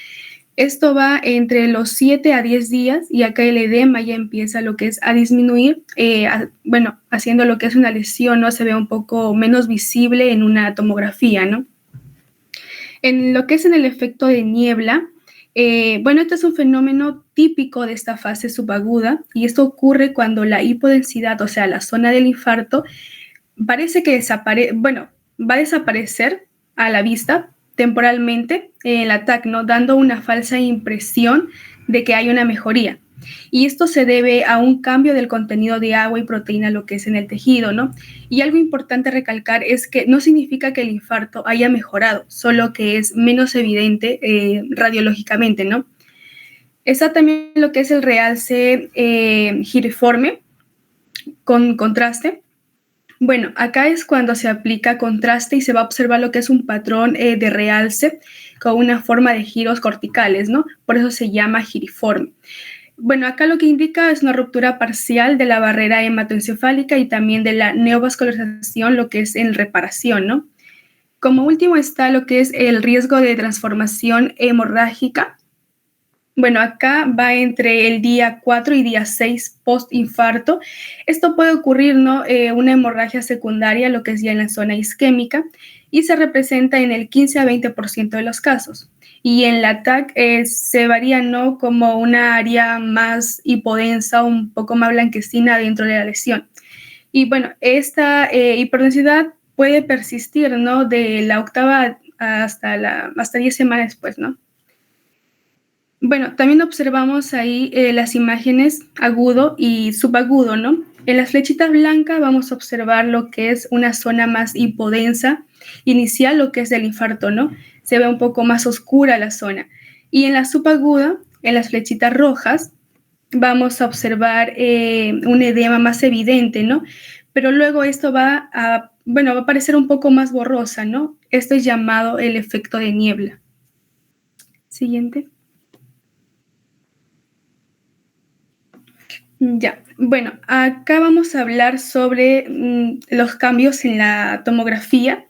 Esto va entre los 7 a 10 días y acá el edema ya empieza lo que es a disminuir, bueno, haciendo lo que es una lesión, ¿no? Se ve un poco menos visible en una tomografía, ¿no? En lo que es en el efecto de niebla, bueno, este es un fenómeno típico de esta fase subaguda y esto ocurre cuando la hipodensidad, o sea, la zona del infarto, parece que va a desaparecer a la vista temporalmente en la TAC, ¿no? Dando una falsa impresión de que hay una mejoría. Y esto se debe a un cambio del contenido de agua y proteína, lo que es en el tejido, ¿no? Y algo importante recalcar es que no significa que el infarto haya mejorado, solo que es menos evidente radiológicamente, ¿no? Está también lo que es el realce giriforme con contraste. Bueno, acá es cuando se aplica contraste y se va a observar lo que es un patrón de realce con una forma de giros corticales, ¿no? Por eso se llama giriforme. Bueno, acá lo que indica es una ruptura parcial de la barrera hematoencefálica y también de la neovascularización, lo que es en reparación, ¿no? Como último está lo que es el riesgo de transformación hemorrágica. Bueno, acá va entre el día 4 y día 6 post-infarto. Esto puede ocurrir, ¿no? Una hemorragia secundaria, lo que es ya en la zona isquémica, y se representa en el 15 a 20% de los casos. Y en la TAC se varía, ¿no? Como una área más hipodensa, un poco más blanquecina dentro de la lesión. Y bueno, esta hiperdensidad puede persistir, ¿no? De la octava hasta 10 semanas después, ¿no? Bueno, también observamos ahí las imágenes agudo y subagudo, ¿no? En las flechitas blancas vamos a observar lo que es una zona más hipodensa inicial, lo que es del infarto, ¿no? Se ve un poco más oscura la zona. Y en la subaguda, en las flechitas rojas, vamos a observar un edema más evidente, ¿no? Pero luego esto va a parecer un poco más borrosa, ¿no? Esto es llamado el efecto de niebla. Siguiente. Ya, bueno, acá vamos a hablar sobre los cambios en la tomografía.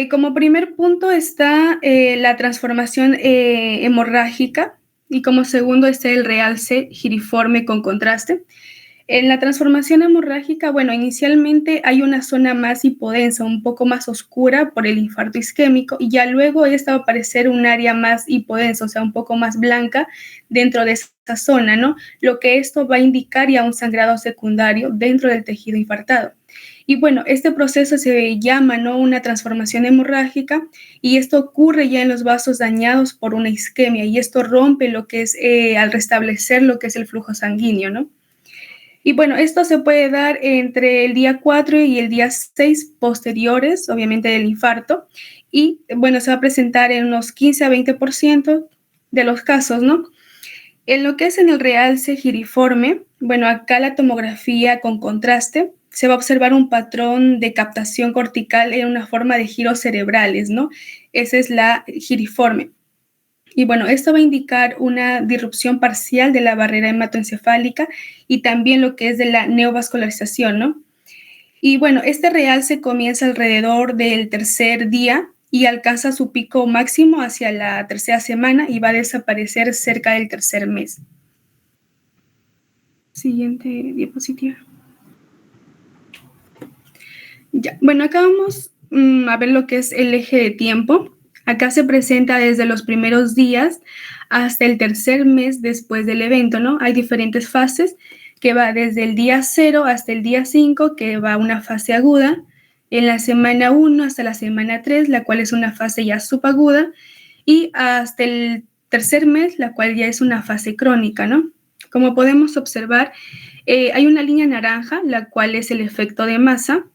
Como primer punto está la transformación hemorrágica y como segundo está el realce giriforme con contraste. En la transformación hemorrágica, bueno, inicialmente hay una zona más hipodensa, un poco más oscura por el infarto isquémico y ya luego esta va a aparecer un área más hipodensa, o sea, un poco más blanca dentro de esa zona, ¿no? Lo que esto va a indicar ya un sangrado secundario dentro del tejido infartado. Y bueno, este proceso se llama, ¿no? Una transformación hemorrágica y esto ocurre ya en los vasos dañados por una isquemia y esto rompe lo que es, al restablecer lo que es el flujo sanguíneo, ¿no? Y bueno, esto se puede dar entre el día 4 y el día 6 posteriores, obviamente del infarto, y bueno, se va a presentar en unos 15 a 20% de los casos, ¿no? En lo que es en el realce giriforme, bueno, acá la tomografía con contraste, se va a observar un patrón de captación cortical en una forma de giros cerebrales, ¿no? Esa es la giriforme. Y bueno, esto va a indicar una disrupción parcial de la barrera hematoencefálica y también lo que es de la neovascularización, ¿no? Y bueno, este realce comienza alrededor del tercer día y alcanza su pico máximo hacia la tercera semana y va a desaparecer cerca del tercer mes. Siguiente diapositiva. Ya, bueno, acá vamos a ver lo que es el eje de tiempo. Acá se presenta desde los primeros días hasta el tercer mes después del evento, ¿no? Hay diferentes fases que va desde el día 0 hasta el día 5, que va una fase aguda, en la semana 1 hasta la semana 3, la cual es una fase ya subaguda, y hasta el tercer mes, la cual ya es una fase crónica, ¿no? Como podemos observar, hay una línea naranja, la cual es el efecto de masa,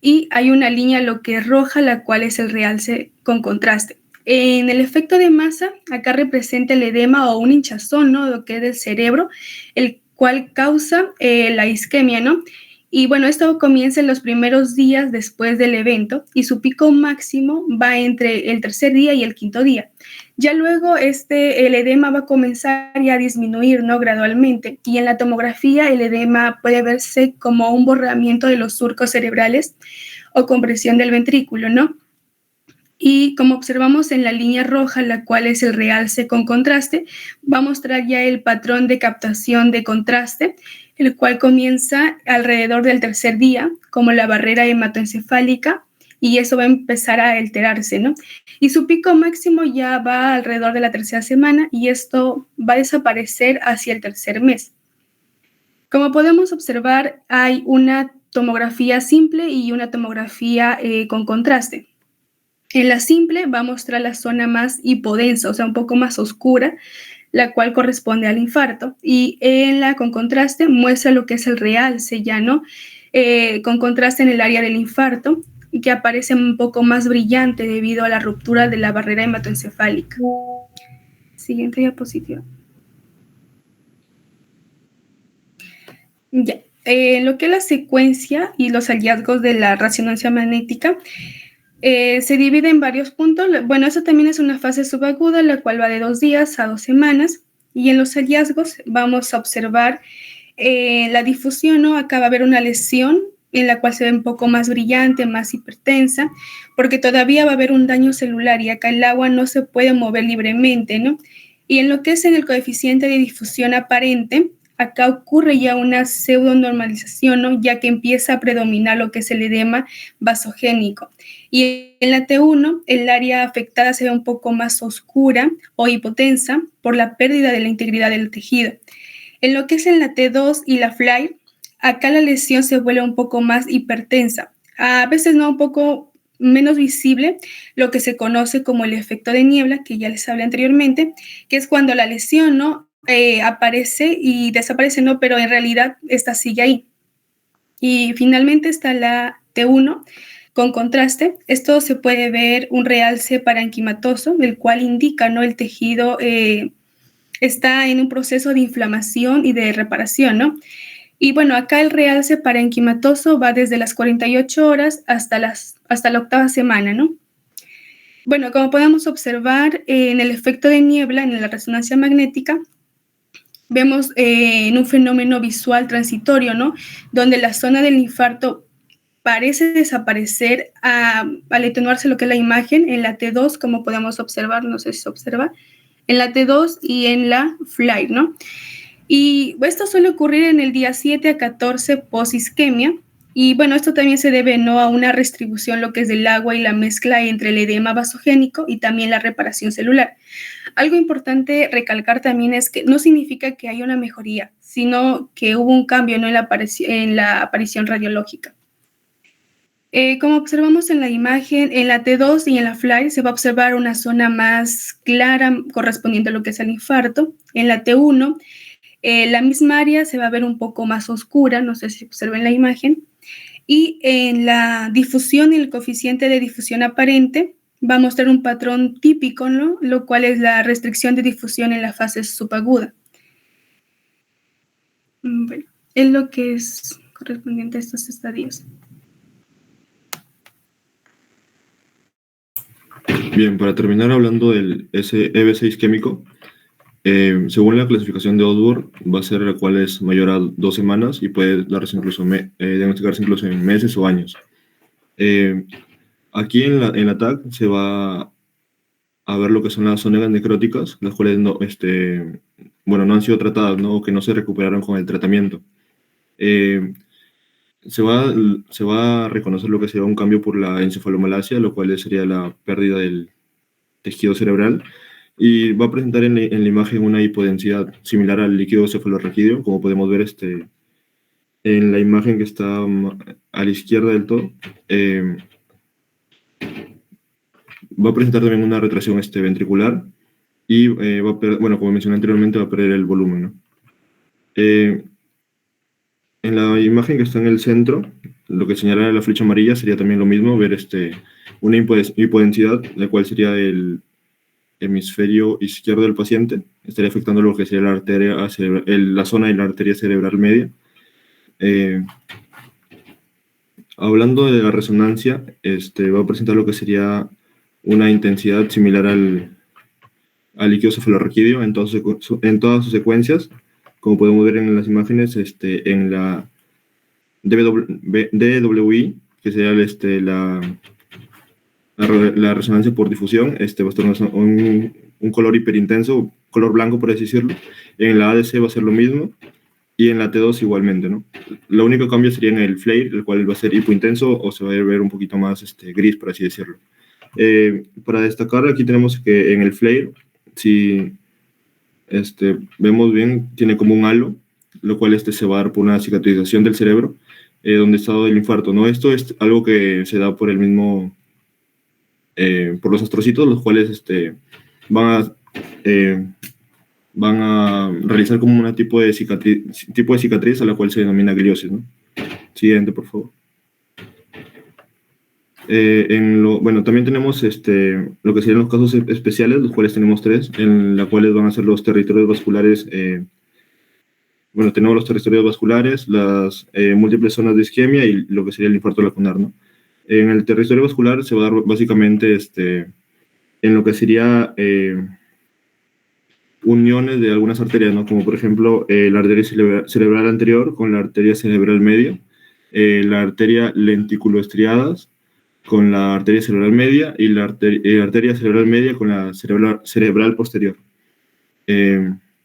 y hay una línea lo que es roja, la cual es el realce con contraste. En el efecto de masa, acá representa el edema o un hinchazón, ¿no? Lo que es del cerebro, el cual causa la isquemia, ¿no? Y bueno, esto comienza en los primeros días después del evento y su pico máximo va entre el tercer día y el quinto día. Ya luego el edema va a comenzar ya a disminuir, ¿no? Gradualmente. Y en la tomografía el edema puede verse como un borramiento de los surcos cerebrales o compresión del ventrículo, ¿no? Y como observamos en la línea roja, la cual es el realce con contraste, va a mostrar ya el patrón de captación de contraste, el cual comienza alrededor del tercer día, como la barrera hematoencefálica, y eso va a empezar a alterarse, ¿no? Y su pico máximo ya va alrededor de la tercera semana, y esto va a desaparecer hacia el tercer mes. Como podemos observar, hay una tomografía simple y una tomografía con contraste. En la simple va a mostrar la zona más hipodensa, o sea, un poco más oscura, la cual corresponde al infarto. Y en la con contraste muestra lo que es el realce ya, ¿no? Con contraste en el área del infarto, que aparece un poco más brillante debido a la ruptura de la barrera hematoencefálica. Siguiente diapositiva. Ya. Lo que es la secuencia y los hallazgos de la resonancia magnética, se divide en varios puntos. Bueno, eso también es una fase subaguda, la cual va de 2 días a 2 semanas. Y en los hallazgos vamos a observar la difusión, ¿no? Acá va a haber una lesión en la cual se ve un poco más brillante, más hipertensa, porque todavía va a haber un daño celular y acá el agua no se puede mover libremente, ¿no? Y en lo que es en el coeficiente de difusión aparente, acá ocurre ya una pseudonormalización, ¿no? Ya que empieza a predominar lo que es el edema vasogénico. Y en la T1, el área afectada se ve un poco más oscura o hipotensa por la pérdida de la integridad del tejido. En lo que es en la T2 y la FLAIR, acá la lesión se vuelve un poco más hipertensa. A veces no un poco menos visible, lo que se conoce como el efecto de niebla, que ya les hablé anteriormente, que es cuando la lesión, ¿no? Aparece y desaparece, ¿no? Pero en realidad esta sigue ahí. Y finalmente está la T1 con contraste. Esto se puede ver un realce parenquimatoso, el cual indica, ¿no? El tejido está en un proceso de inflamación y de reparación, ¿no? Y bueno, acá el realce parenquimatoso va desde las 48 horas hasta la 8ª semana, ¿no? Bueno, como podemos observar en el efecto de niebla, en la resonancia magnética, vemos en un fenómeno visual transitorio, ¿no? Donde la zona del infarto parece desaparecer al atenuarse lo que es la imagen en la T2, como podemos observar, no sé si se observa, en la T2 y en la FLAIR, ¿no? Y esto suele ocurrir en el día 7 a 14 post-isquemia. Y bueno, esto también se debe, ¿no? A una distribución lo que es del agua y la mezcla entre el edema vasogénico y también la reparación celular. Algo importante recalcar también es que no significa que haya una mejoría, sino que hubo un cambio, ¿no? en la aparición radiológica. Como observamos en la imagen, en la T2 y en la FLAIR se va a observar una zona más clara correspondiente a lo que es el infarto. En la T1, la misma área se va a ver un poco más oscura, no sé si observen la imagen. Y en la difusión y el coeficiente de difusión aparente va a mostrar un patrón típico, ¿no? Lo cual es la restricción de difusión en la fase subaguda. Bueno, es lo que es correspondiente a estos estadios. Bien, para terminar hablando del EBC isquémico, según la clasificación de Odbourne, va a ser la cual es mayor a 2 semanas y puede darse incluso diagnosticarse incluso en meses o años. Aquí en la TAC se va a ver lo que son las zonas necróticas, las cuales no han sido tratadas, ¿no? O que no se recuperaron con el tratamiento. Se va a reconocer lo que será un cambio por la encefalomalacia, lo cual sería la pérdida del tejido cerebral, y va a presentar en la imagen una hipodensidad similar al líquido cefalorraquídeo, como podemos ver en la imagen que está a la izquierda del todo. Va a presentar también una retracción ventricular y como mencioné anteriormente, va a perder el volumen, ¿no? En la imagen que está en el centro, lo que señala la flecha amarilla sería también lo mismo, ver una hipodensidad, la cual sería hemisferio izquierdo del paciente, estaría afectando lo que sería la arteria la zona de la arteria cerebral media. Hablando de la resonancia, va a presentar lo que sería una intensidad similar al líquido cefalorraquídeo en todas sus secuencias, como podemos ver en las imágenes, en la DWI, que sería la resonancia por difusión, va a estar un color hiperintenso, color blanco por así decirlo. En la ADC va a ser lo mismo, y en la T2 igualmente, ¿no? Lo único cambio sería en el flare, el cual va a ser hipointenso o se va a ver un poquito más gris, por así decirlo. Para destacar, aquí tenemos que en el flare, si vemos bien, tiene como un halo, lo cual se va a dar por una cicatrización del cerebro, donde está el infarto, ¿no? Esto es algo que se da por el mismo, por los astrocitos, los cuales van a realizar como un tipo de cicatriz a la cual se denomina gliosis, ¿no? Siguiente, por favor. Bueno, también tenemos lo que serían los casos especiales, los cuales tenemos 3, en los cuales van a ser los territorios vasculares. Bueno, tenemos los territorios vasculares, las múltiples zonas de isquemia y lo que sería el infarto lacunar, ¿no? En el territorio vascular se va a dar básicamente en lo que sería uniones de algunas arterias, ¿no? Como por ejemplo la arteria cerebral anterior con la arteria cerebral media, la arteria lenticuloestriadas con la arteria cerebral media y la arteria cerebral media con la cerebral posterior.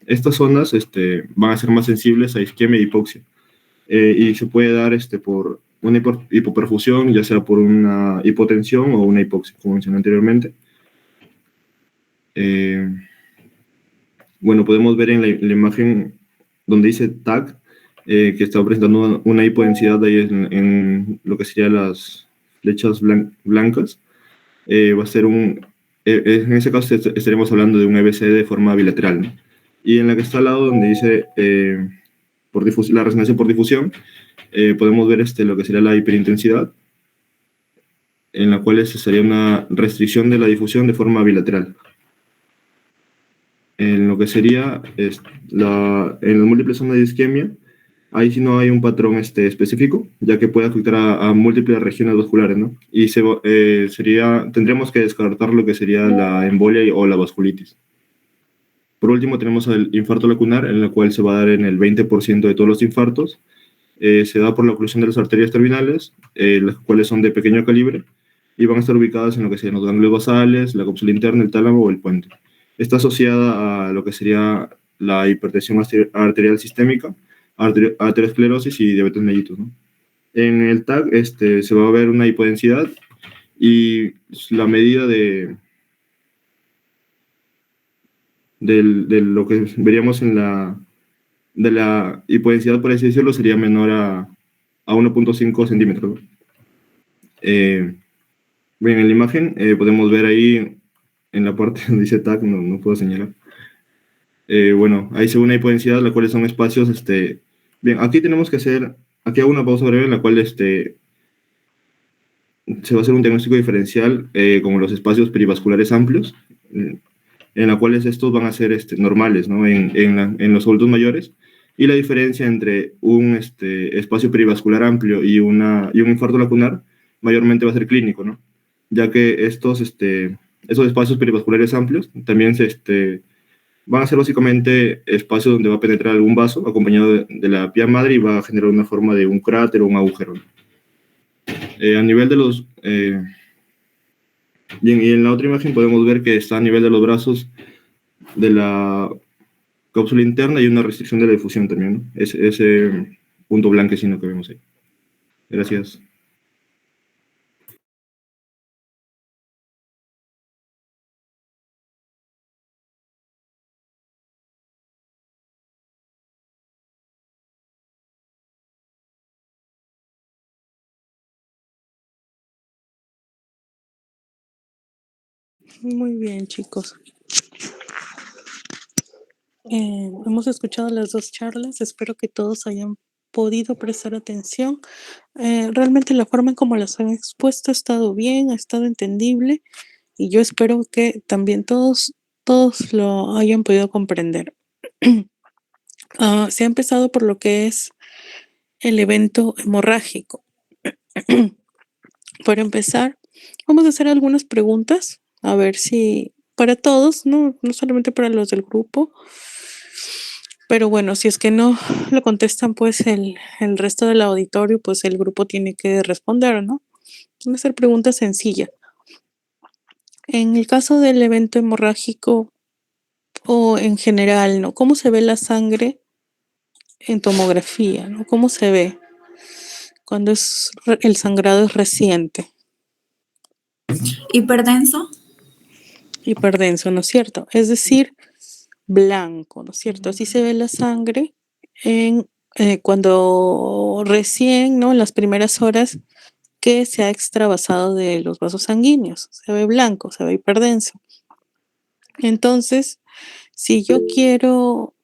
Estas zonas van a ser más sensibles a isquemia e hipoxia, y se puede dar por una hipoperfusión, ya sea por una hipotensión o una hipoxia, como mencioné anteriormente. Bueno, podemos ver en la imagen donde dice TAC, que está presentando una hipodensidad ahí en lo que serían las flechas blancas. Va a ser en ese caso estaremos hablando de un EBC de forma bilateral, ¿no? Y en la que está al lado donde dice la resonancia por difusión, podemos ver lo que sería la hiperintensidad, en la cual sería una restricción de la difusión de forma bilateral. En lo que sería en las múltiples zonas de isquemia, ahí sí no hay un patrón específico, ya que puede afectar a múltiples regiones vasculares, ¿no? Y tendríamos que descartar lo que sería la embolia o la vasculitis. Por último, tenemos el infarto lacunar, en el cual se va a dar en el 20% de todos los infartos. Se da por la oclusión de las arterias terminales, las cuales son de pequeño calibre, y van a estar ubicadas en lo que serían los ganglios basales, la cápsula interna, el tálamo o el puente. Está asociada a lo que sería la hipertensión arterial sistémica, arteriosclerosis y diabetes mellitus, ¿no? En el TAC se va a ver una hipodensidad, y la medida de lo que veríamos de la hipodensidad, por así decirlo, sería menor a 1.5 centímetros, ¿no? Bien, en la imagen podemos ver ahí en la parte donde dice TAC, no puedo señalar. Bueno, ahí se ve una hipodensidad, la cual son espacios, bien, aquí hago una pausa breve en la cual se va a hacer un diagnóstico diferencial como los espacios perivasculares amplios, en la cuales estos van a ser normales, ¿no? En los adultos mayores, y la diferencia entre un espacio perivascular amplio y un infarto lacunar mayormente va a ser clínico, ¿no? Ya que esos espacios perivasculares amplios también van a ser básicamente espacios donde va a penetrar algún vaso acompañado de la vía madre y va a generar una forma de un cráter o un agujero, ¿no? A nivel de los... Bien, y en la otra imagen podemos ver que está a nivel de los brazos de la cápsula interna y una restricción de la difusión también, ¿no? Ese punto blanquecino que vemos ahí. Gracias. Muy bien, chicos. Hemos escuchado las 2 charlas, espero que todos hayan podido prestar atención. Realmente la forma en como las han expuesto ha estado bien, ha estado entendible, y yo espero que también todos todos lo hayan podido comprender. Se ha empezado por lo que es el evento hemorrágico. Para empezar, vamos a hacer algunas preguntas, a ver si para todos, no solamente para los del grupo, pero bueno, si es que no lo contestan, pues el resto del auditorio, pues el grupo tiene que responder, ¿no? Van a ser preguntas sencillas. En el caso del evento hemorrágico o en general, ¿no? ¿Cómo se ve la sangre en tomografía, ¿no? ¿Cómo se ve cuando el sangrado es reciente? Hiperdenso. Hiperdenso, ¿no es cierto? Es decir, blanco, ¿no es cierto? Así se ve la sangre cuando recién, ¿no? En las primeras horas que se ha extravasado de los vasos sanguíneos. Se ve blanco, se ve hiperdenso. Entonces, si yo quiero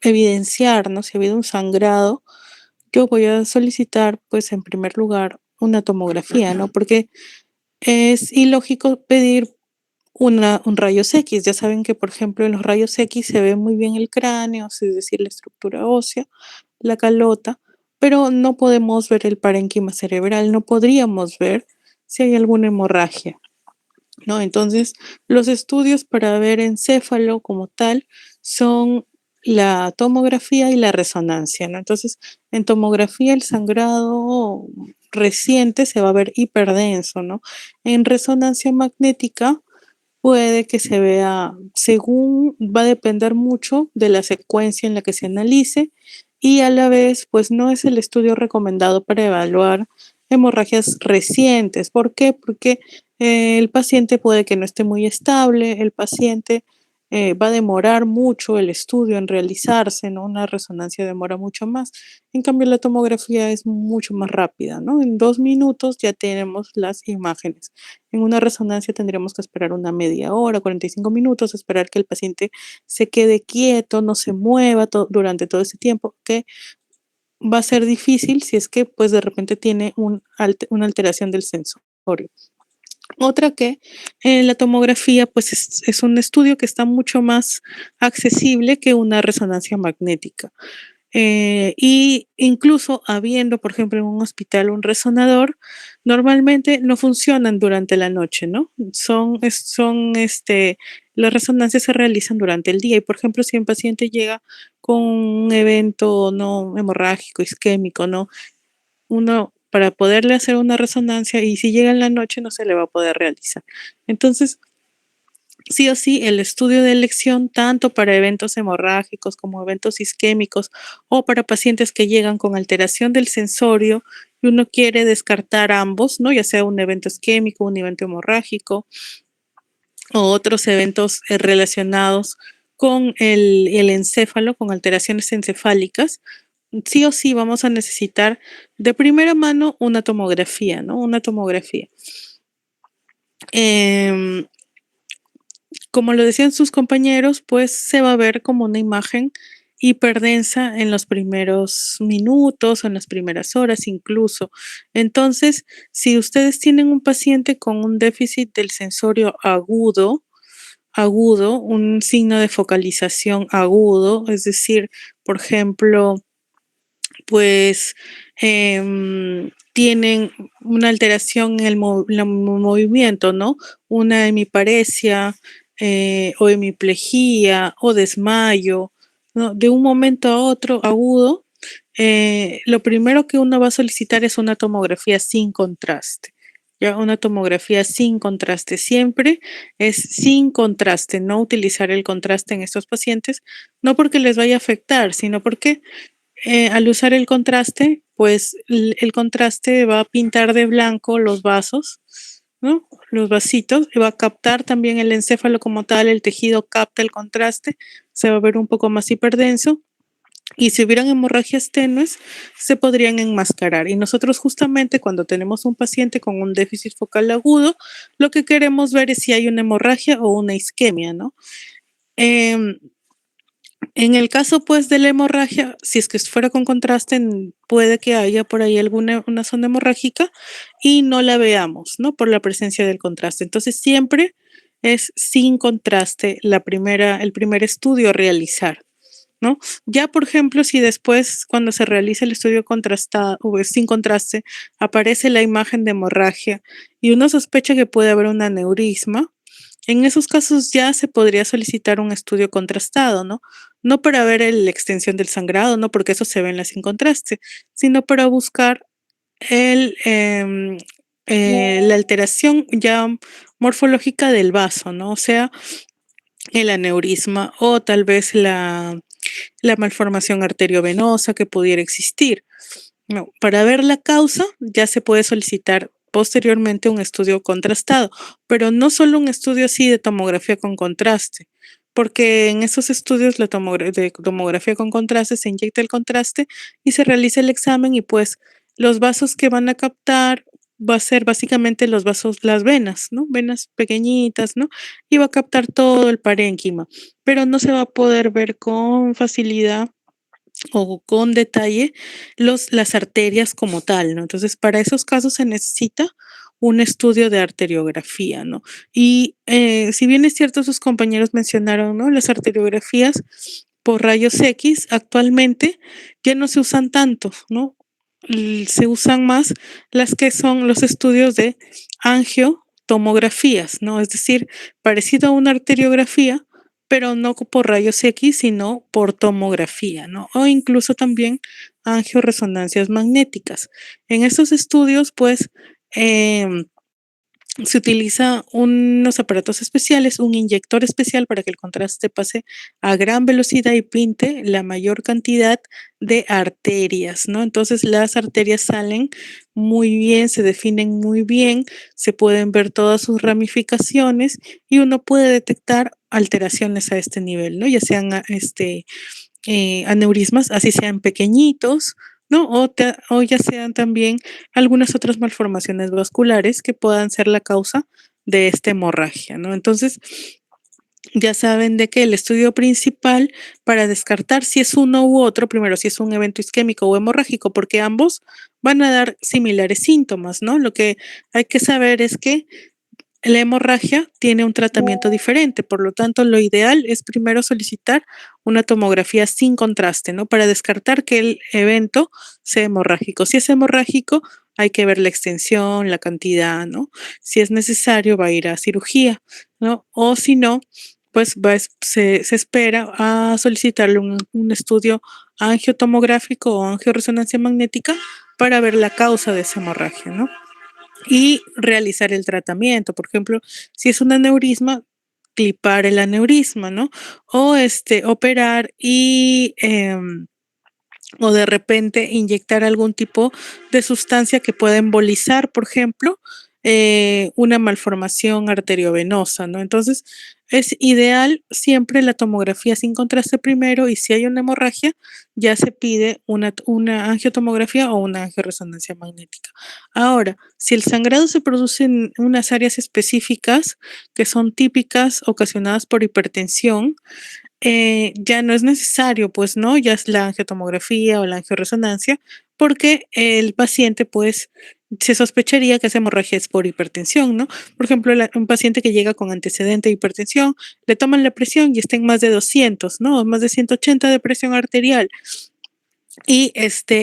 evidenciar, ¿no? Si ha habido un sangrado, yo voy a solicitar, pues, en primer lugar, una tomografía, ¿no? Porque es ilógico pedir un rayos X. Ya saben que, por ejemplo, en los rayos X se ve muy bien el cráneo, es decir, la estructura ósea, la calota, pero no podemos ver el parénquima cerebral, no podríamos ver si hay alguna hemorragia, ¿no? Entonces, los estudios para ver encéfalo como tal son la tomografía y la resonancia, ¿no? Entonces, en tomografía el sangrado reciente se va a ver hiperdenso, ¿no? En resonancia magnética puede que se vea, según va a depender mucho de la secuencia en la que se analice y a la vez, pues no es el estudio recomendado para evaluar hemorragias recientes. ¿Por qué? Porque el paciente puede que no esté muy estable, el paciente va a demorar mucho el estudio en realizarse, ¿no? Una resonancia demora mucho más. En cambio, la tomografía es mucho más rápida, ¿no? En 2 minutos ya tenemos las imágenes. En una resonancia tendríamos que esperar una media hora, 45 minutos, esperar que el paciente se quede quieto, no se mueva durante todo ese tiempo, que va a ser difícil si es que pues de repente tiene una alteración del sensorio. Otra que la tomografía pues es un estudio que está mucho más accesible que una resonancia magnética. Y incluso habiendo, por ejemplo, en un hospital un resonador, normalmente no funcionan durante la noche, ¿no? Las resonancias se realizan durante el día y, por ejemplo, si un paciente llega con un evento no hemorrágico, isquémico, ¿no? Uno para poderle hacer una resonancia y si llega en la noche no se le va a poder realizar. Entonces, sí o sí, el estudio de elección, tanto para eventos hemorrágicos como eventos isquémicos o para pacientes que llegan con alteración del sensorio y uno quiere descartar ambos, ¿no? Ya sea un evento isquémico, un evento hemorrágico o otros eventos relacionados con el encéfalo, con alteraciones encefálicas, sí o sí vamos a necesitar de primera mano una tomografía, ¿no? Una tomografía. Como lo decían sus compañeros, pues se va a ver como una imagen hiperdensa en los primeros minutos o en las primeras horas incluso. Entonces, si ustedes tienen un paciente con un déficit del sensorio agudo, un signo de focalización agudo, es decir, por ejemplo, pues tienen una alteración en el movimiento, ¿no? Una hemiparesia o hemiplegia o desmayo, ¿no? De un momento a otro agudo, lo primero que uno va a solicitar es una tomografía sin contraste. Ya una tomografía sin contraste siempre es sin contraste, no utilizar el contraste en estos pacientes, no porque les vaya a afectar, sino porque al usar el contraste, pues el contraste va a pintar de blanco los vasos, ¿no? Los vasitos, y va a captar también el encéfalo como tal, el tejido capta el contraste, se va a ver un poco más hiperdenso. Y si hubieran hemorragias tenues, se podrían enmascarar. Y nosotros justamente cuando tenemos un paciente con un déficit focal agudo, lo que queremos ver es si hay una hemorragia o una isquemia, ¿no? En el caso, pues, de la hemorragia, si es que fuera con contraste, puede que haya por ahí una zona hemorrágica y no la veamos, ¿no? Por la presencia del contraste. Entonces, siempre es sin contraste el primer estudio a realizar, ¿no? Ya, por ejemplo, si después, cuando se realiza el estudio contrastado o sin contraste, aparece la imagen de hemorragia y uno sospecha que puede haber un aneurisma, en esos casos ya se podría solicitar un estudio contrastado, ¿no? No para ver la extensión del sangrado, no porque eso se ve en la sin contraste, sino para buscar la alteración ya morfológica del vaso, ¿no? O sea, el aneurisma o tal vez la malformación arteriovenosa que pudiera existir. No, para ver la causa ya se puede solicitar posteriormente un estudio contrastado, pero no solo un estudio así de tomografía con contraste, porque en esos estudios de tomografía con contraste se inyecta el contraste y se realiza el examen y pues los vasos que van a captar va a ser básicamente los vasos, las venas, ¿no? Venas pequeñitas, ¿no? Y va a captar todo el parénquima, pero no se va a poder ver con facilidad o con detalle las arterias como tal, ¿no? Entonces, para esos casos se necesita un estudio de arteriografía, ¿no? Y si bien es cierto, sus compañeros mencionaron, ¿no? Las arteriografías por rayos X actualmente ya no se usan tanto, ¿no? Se usan más las que son los estudios de angiotomografías, ¿no? Es decir, parecido a una arteriografía, pero no por rayos X, sino por tomografía, ¿no? O incluso también angioresonancias magnéticas. En estos estudios, pues, se utiliza unos aparatos especiales, un inyector especial para que el contraste pase a gran velocidad y pinte la mayor cantidad de arterias, ¿no? Entonces las arterias salen muy bien, se definen muy bien, se pueden ver todas sus ramificaciones y uno puede detectar alteraciones a este nivel, ¿no? Ya sean aneurismas, así sean pequeñitos, ¿no? O ya sean también algunas otras malformaciones vasculares que puedan ser la causa de esta hemorragia, ¿no? Entonces, ya saben de que el estudio principal para descartar si es uno u otro, primero si es un evento isquémico o hemorrágico, porque ambos van a dar similares síntomas, ¿no? Lo que hay que saber es que la hemorragia tiene un tratamiento diferente, por lo tanto, lo ideal es primero solicitar una tomografía sin contraste, ¿no? Para descartar que el evento sea hemorrágico. Si es hemorrágico, hay que ver la extensión, la cantidad, ¿no? Si es necesario, va a ir a cirugía, ¿no? O si no, pues se espera a solicitarle un estudio angiotomográfico o angioresonancia magnética para ver la causa de esa hemorragia, ¿no? Y realizar el tratamiento. Por ejemplo, si es un aneurisma, clipar el aneurisma, ¿no? O operar y o de repente inyectar algún tipo de sustancia que pueda embolizar, por ejemplo, una malformación arteriovenosa, ¿no? Entonces, es ideal siempre la tomografía sin contraste primero y si hay una hemorragia, ya se pide una angiotomografía o una angioresonancia magnética. Ahora, si el sangrado se produce en unas áreas específicas que son típicas ocasionadas por hipertensión, ya no es necesario, pues, ¿no? Ya es la angiotomografía o la angioresonancia, porque el paciente, pues, se sospecharía que esa hemorragia es por hipertensión, ¿no? Por ejemplo, un paciente que llega con antecedente de hipertensión, le toman la presión y está en más de 200, ¿no? Más de 180 de presión arterial. Y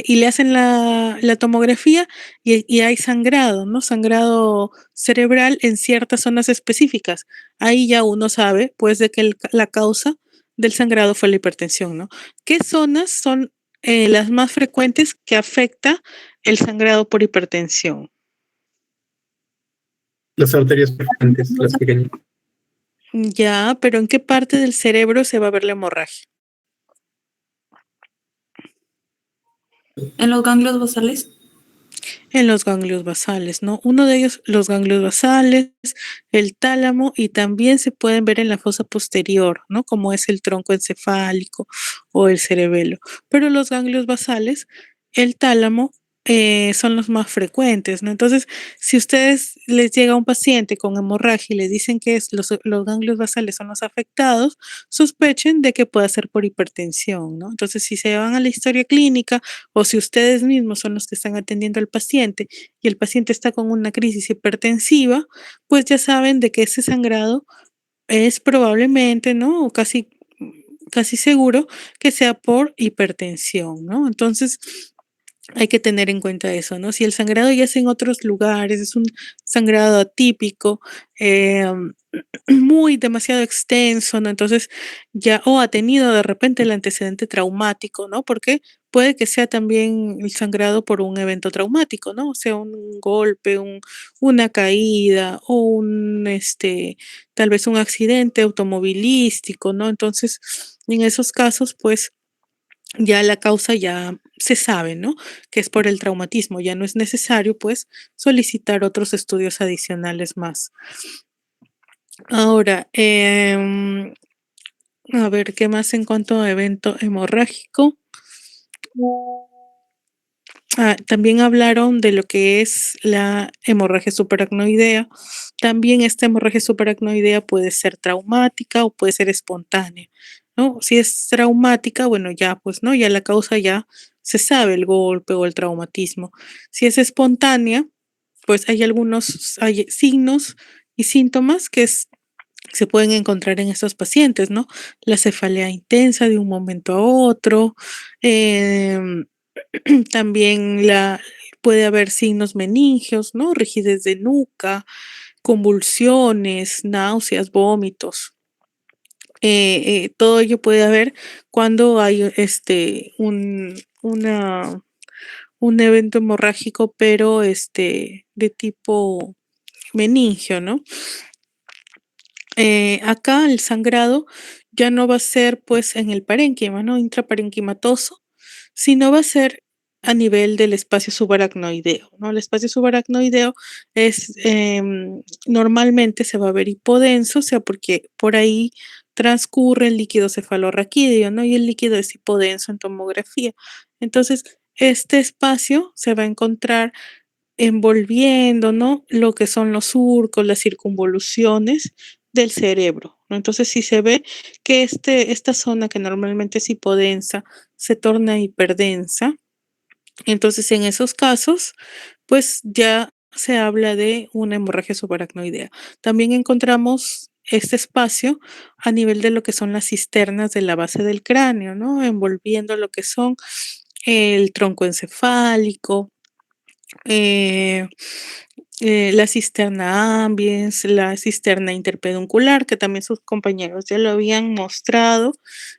le hacen la tomografía y hay sangrado, ¿no? Sangrado cerebral en ciertas zonas específicas. Ahí ya uno sabe, pues, de que la causa del sangrado fue la hipertensión, ¿no? ¿Qué zonas son las más frecuentes que afecta el sangrado por hipertensión? Las arterias frecuentes, las pequeñas. Ya, pero ¿en qué parte del cerebro se va a ver la hemorragia? ¿En los ganglios basales? En los ganglios basales, ¿no? Uno de ellos, los ganglios basales, el tálamo y también se pueden ver en la fosa posterior, ¿no? Como es el tronco encefálico o el cerebelo. Pero los ganglios basales, el tálamo son los más frecuentes, ¿no? Entonces, si ustedes les llega un paciente con hemorragia y les dicen que los ganglios basales son los afectados, sospechen de que pueda ser por hipertensión, ¿no? Entonces, si se van a la historia clínica o si ustedes mismos son los que están atendiendo al paciente y el paciente está con una crisis hipertensiva, pues ya saben de que ese sangrado es probablemente, ¿no? O casi seguro que sea por hipertensión, ¿no? Entonces, hay que tener en cuenta eso, ¿no? Si el sangrado ya es en otros lugares, es un sangrado atípico, muy demasiado extenso, ¿no? Entonces ya, o ha tenido de repente el antecedente traumático, ¿no? Porque puede que sea también el sangrado por un evento traumático, ¿no? O sea, un golpe, una caída o tal vez un accidente automovilístico, ¿no? Entonces, en esos casos, pues ya la causa ya se sabe, ¿no? Que es por el traumatismo, ya no es necesario, pues, solicitar otros estudios adicionales más. Ahora, a ver, ¿qué más en cuanto a evento hemorrágico? También hablaron de lo que es la hemorragia subaracnoidea. También esta hemorragia subaracnoidea puede ser traumática o puede ser espontánea, ¿no? Si es traumática, bueno, ya pues, ¿no? Ya la causa ya se sabe, el golpe o el traumatismo. Si es espontánea, pues hay hay signos y síntomas que se pueden encontrar en estos pacientes, ¿no? La cefalea intensa de un momento a otro, em, también puede haber signos meningios, ¿no? Rigidez de nuca, convulsiones, náuseas, vómitos. Todo ello puede haber cuando hay un evento hemorrágico, pero de tipo meningio, ¿no? Acá el sangrado ya no va a ser pues en el parénquima, ¿no? Intraparenquimatoso, sino va a ser a nivel del espacio subaracnoideo, ¿no? El espacio subaracnoideo normalmente se va a ver hipodenso, o sea, porque por ahí transcurre el líquido cefalorraquídeo, ¿no? Y el líquido es hipodenso en tomografía. Entonces, este espacio se va a encontrar envolviendo, ¿no? Lo que son los surcos, las circunvoluciones del cerebro, ¿no? Entonces, si se ve que esta zona que normalmente es hipodensa se torna hiperdensa, entonces en esos casos, pues ya se habla de una hemorragia subaracnoidea. También encontramos este espacio a nivel de lo que son las cisternas de la base del cráneo, ¿no? Envolviendo lo que son el tronco encefálico, eh, la cisterna ambiens, la cisterna interpeduncular, que también sus compañeros ya lo habían mostrado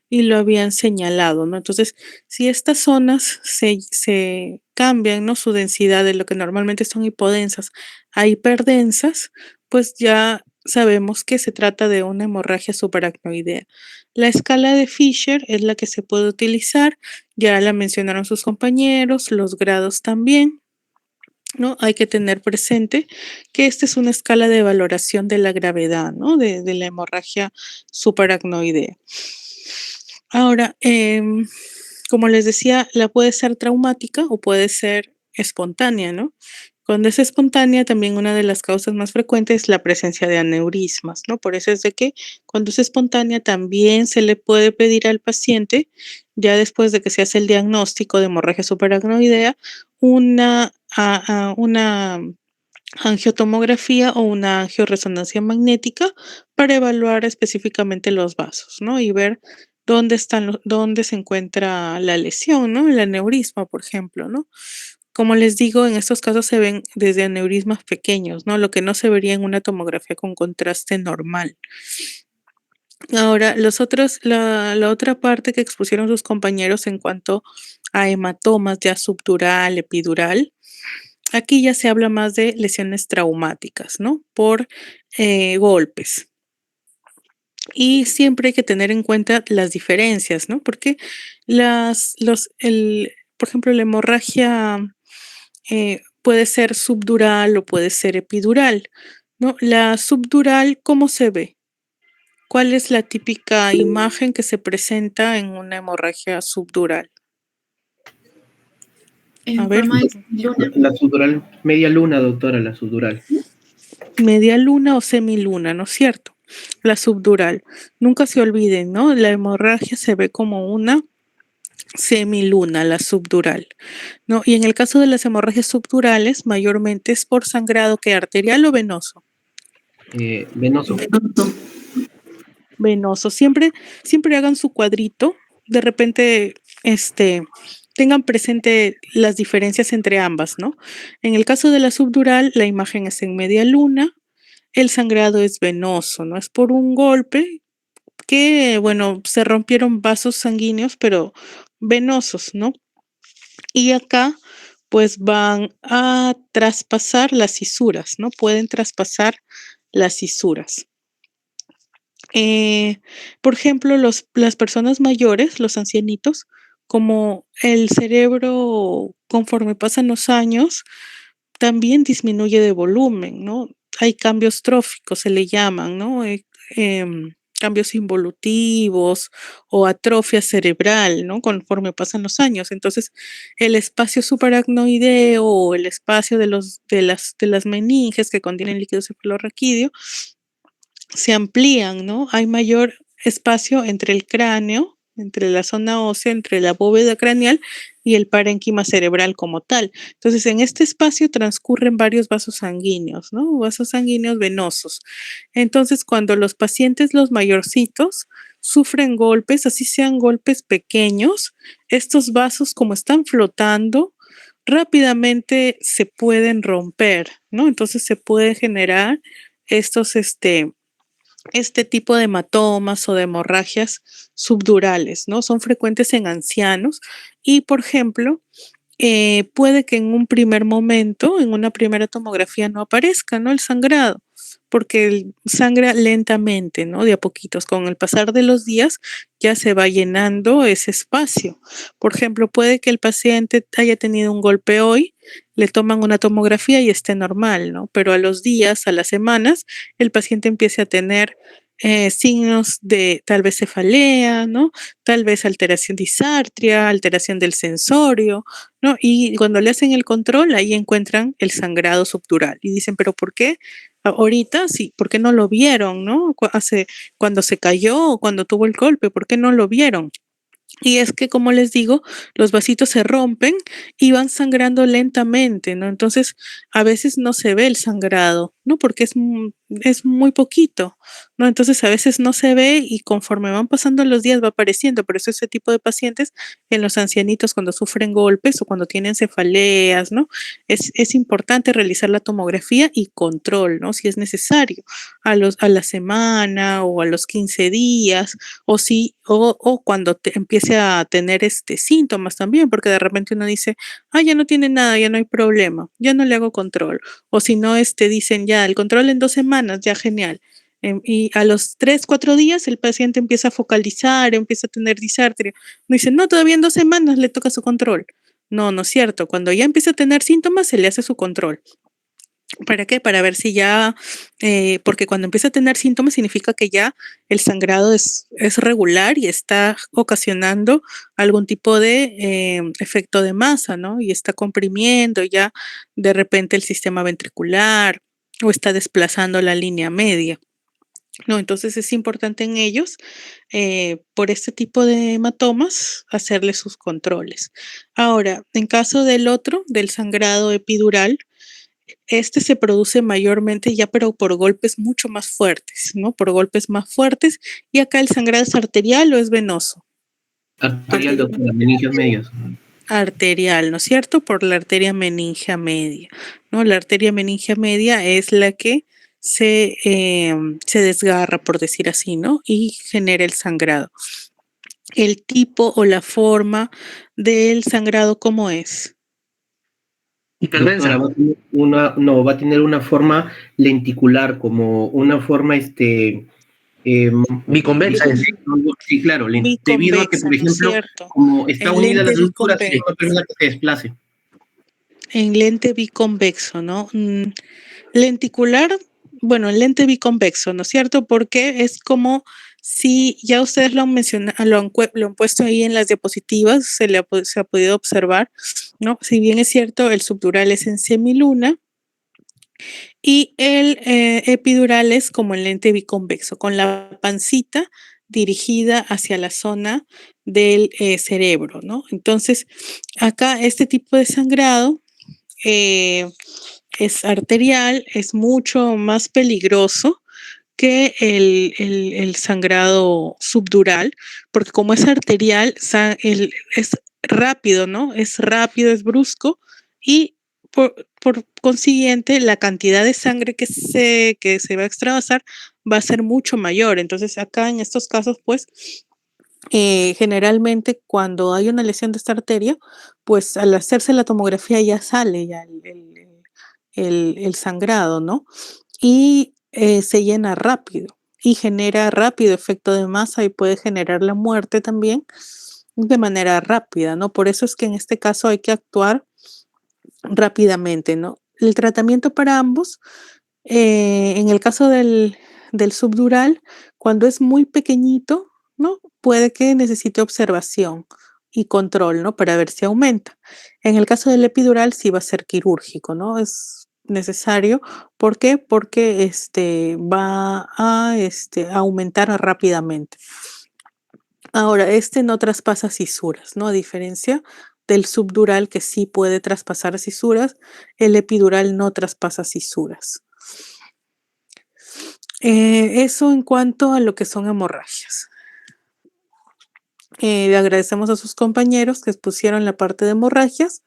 y lo habían señalado, ¿no? Entonces, si estas zonas se cambian, ¿no? Su densidad de lo que normalmente son hipodensas a hiperdensas, pues ya sabemos que se trata de una hemorragia subaracnoidea. La escala de Fisher es la que se puede utilizar, ya la mencionaron sus compañeros, los grados también, ¿no? Hay que tener presente que esta es una escala de valoración de la gravedad, ¿no? De la hemorragia subaracnoidea. Ahora, como les decía, la puede ser traumática o puede ser espontánea, ¿no? Cuando es espontánea, también una de las causas más frecuentes es la presencia de aneurismas, ¿no? Por eso es de que cuando es espontánea también se le puede pedir al paciente, ya después de que se hace el diagnóstico de hemorragia subaracnoidea, una angiotomografía o una angioresonancia magnética para evaluar específicamente los vasos, ¿no? Y ver dónde se encuentra la lesión, ¿no? El aneurisma, por ejemplo, ¿no? Como les digo, en estos casos se ven desde aneurismas pequeños, ¿no? Lo que no se vería en una tomografía con contraste normal. Ahora, la otra parte que expusieron sus compañeros en cuanto a hematomas ya subdural, epidural, aquí ya se habla más de lesiones traumáticas, ¿no? Por golpes. Y siempre hay que tener en cuenta las diferencias, ¿no? Porque por ejemplo, la hemorragia puede ser subdural o puede ser epidural, ¿no? La subdural, ¿cómo se ve? ¿Cuál es la típica imagen que se presenta en una hemorragia subdural? En A ver. forma de luna. La subdural, media luna, doctora, la subdural. Media luna o semiluna, ¿no es cierto? La subdural. Nunca se olviden, ¿no? La hemorragia se ve como una semiluna, la subdural, ¿no? Y en el caso de las hemorragias subdurales, mayormente es por sangrado que arterial o venoso. Venoso. Venoso. Siempre hagan su cuadrito. De repente, tengan presente las diferencias entre ambas, ¿no? En el caso de la subdural, la imagen es en media luna, el sangrado es venoso, ¿no? Es por un golpe que, bueno, se rompieron vasos sanguíneos, pero venosos, ¿no? Y acá, pues van a traspasar las cisuras, ¿no? Pueden traspasar las cisuras. Por ejemplo, las personas mayores, los ancianitos, como el cerebro conforme pasan los años, también disminuye de volumen, ¿no? Hay cambios tróficos, se le llaman, ¿no? Cambios involutivos o atrofia cerebral, ¿no? Conforme pasan los años. Entonces, el espacio subaracnoideo o el espacio de las meninges que contienen líquido cefalorraquídeo se amplían, ¿no? Hay mayor espacio entre el cráneo, entre la zona ósea, entre la bóveda craneal y el parénquima cerebral como tal. Entonces, en este espacio transcurren varios vasos sanguíneos, ¿no? Vasos sanguíneos venosos. Entonces, cuando los pacientes, los mayorcitos, sufren golpes, así sean golpes pequeños, estos vasos, como están flotando, rápidamente se pueden romper, ¿no? Entonces, se puede generar estos, este tipo de hematomas o de hemorragias subdurales, ¿no? Son frecuentes en ancianos y, por ejemplo, puede que en un primer momento, en una primera tomografía no aparezca, ¿no? El sangrado, porque sangra lentamente, ¿no? De a poquitos. Con el pasar de los días ya se va llenando ese espacio. Por ejemplo, puede que el paciente haya tenido un golpe hoy, le toman una tomografía y esté normal, ¿no? Pero a los días, a las semanas, el paciente empiece a tener signos de tal vez cefalea, ¿no? Tal vez alteración disártria, alteración del sensorio, ¿no? Y cuando le hacen el control, ahí encuentran el sangrado subdural y dicen, ¿pero por qué? Ahorita sí, ¿por qué no lo vieron, no? Cuando se cayó o cuando tuvo el golpe, ¿por qué no lo vieron? Y es que, como les digo, los vasitos se rompen y van sangrando lentamente, ¿no? Entonces, a veces no se ve el sangrado, ¿no? Porque es muy poquito, ¿no? Entonces, a veces no se ve y conforme van pasando los días va apareciendo. Por eso ese tipo de pacientes en los ancianitos cuando sufren golpes o cuando tienen cefaleas, ¿no? Es importante realizar la tomografía y control, ¿no? Si es necesario, a la semana o a los 15 días o cuando empiece a tener síntomas también, porque de repente uno dice, ya no tiene nada, ya no hay problema, ya no le hago control. O si no, dicen ya, el control en 2 semanas, ya genial. Y a los 3, 4 días el paciente empieza a focalizar, empieza a tener disartria. No dice, no, todavía en 2 semanas le toca su control. No, no es cierto. Cuando ya empieza a tener síntomas, se le hace su control. ¿Para qué? Para ver si ya, porque cuando empieza a tener síntomas significa que ya el sangrado es regular y está ocasionando algún tipo de efecto de masa, ¿no? Y está comprimiendo ya de repente el sistema ventricular o está desplazando la línea media. No, entonces es importante en ellos, por este tipo de hematomas, hacerle sus controles. Ahora, en caso del sangrado epidural, se produce mayormente ya, pero por golpes mucho más fuertes, ¿no? Por golpes más fuertes. Y acá el sangrado es arterial o es venoso. Arterial, doctora, meningios medios. Arterial, ¿no es cierto? Por la arteria meningia media, ¿no? La arteria meningia media es la que se desgarra, por decir así, ¿no? Y genera el sangrado. El tipo o la forma del sangrado, ¿cómo es? Doctora, va a tener una forma lenticular, como una forma biconvexa. Sí, claro, debido a que, por ejemplo, como está unida a las estructuras, es una persona que se desplace. En lente biconvexo, ¿no? Lenticular, bueno, en lente biconvexo, ¿no es cierto? Porque es como si ya ustedes lo han mencionado, lo han puesto ahí en las diapositivas, se ha podido observar ¿no? Si bien es cierto, el subdural es en semiluna y el epidural es como el lente biconvexo, con la pancita dirigida hacia la zona del cerebro, ¿no? Entonces, acá este tipo de sangrado es arterial, es mucho más peligroso que el sangrado subdural, porque como es arterial, es rápido, ¿no? Es rápido, es brusco y por consiguiente la cantidad de sangre que se va a extravasar va a ser mucho mayor. Entonces acá en estos casos, pues, generalmente cuando hay una lesión de esta arteria, pues al hacerse la tomografía ya sale ya el sangrado, ¿no? Y se llena rápido y genera rápido efecto de masa y puede generar la muerte también de manera rápida, ¿no? Por eso es que en este caso hay que actuar rápidamente, ¿no? El tratamiento para ambos, en el caso del subdural, cuando es muy pequeñito, ¿no? Puede que necesite observación y control, ¿no? Para ver si aumenta. En el caso del epidural sí va a ser quirúrgico, ¿no? Es necesario. ¿Por qué? Porque va a aumentar rápidamente. Ahora, no traspasa cisuras, ¿no? A diferencia del subdural que sí puede traspasar cisuras, el epidural no traspasa cisuras. Eso en cuanto a lo que son hemorragias. Le agradecemos a sus compañeros que expusieron la parte de hemorragias.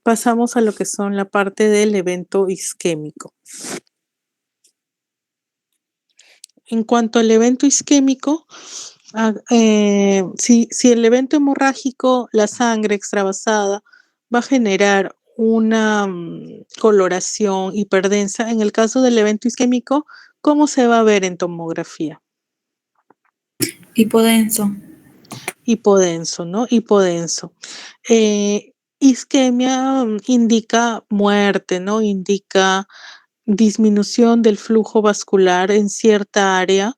Pasamos a lo que son la parte del evento isquémico. En cuanto al evento isquémico, si el evento hemorrágico, la sangre extravasada, va a generar una coloración hiperdensa, en el caso del evento isquémico, ¿cómo se va a ver en tomografía? Hipodenso. Hipodenso, ¿no? Hipodenso. Isquemia indica muerte, ¿no? Indica disminución del flujo vascular en cierta área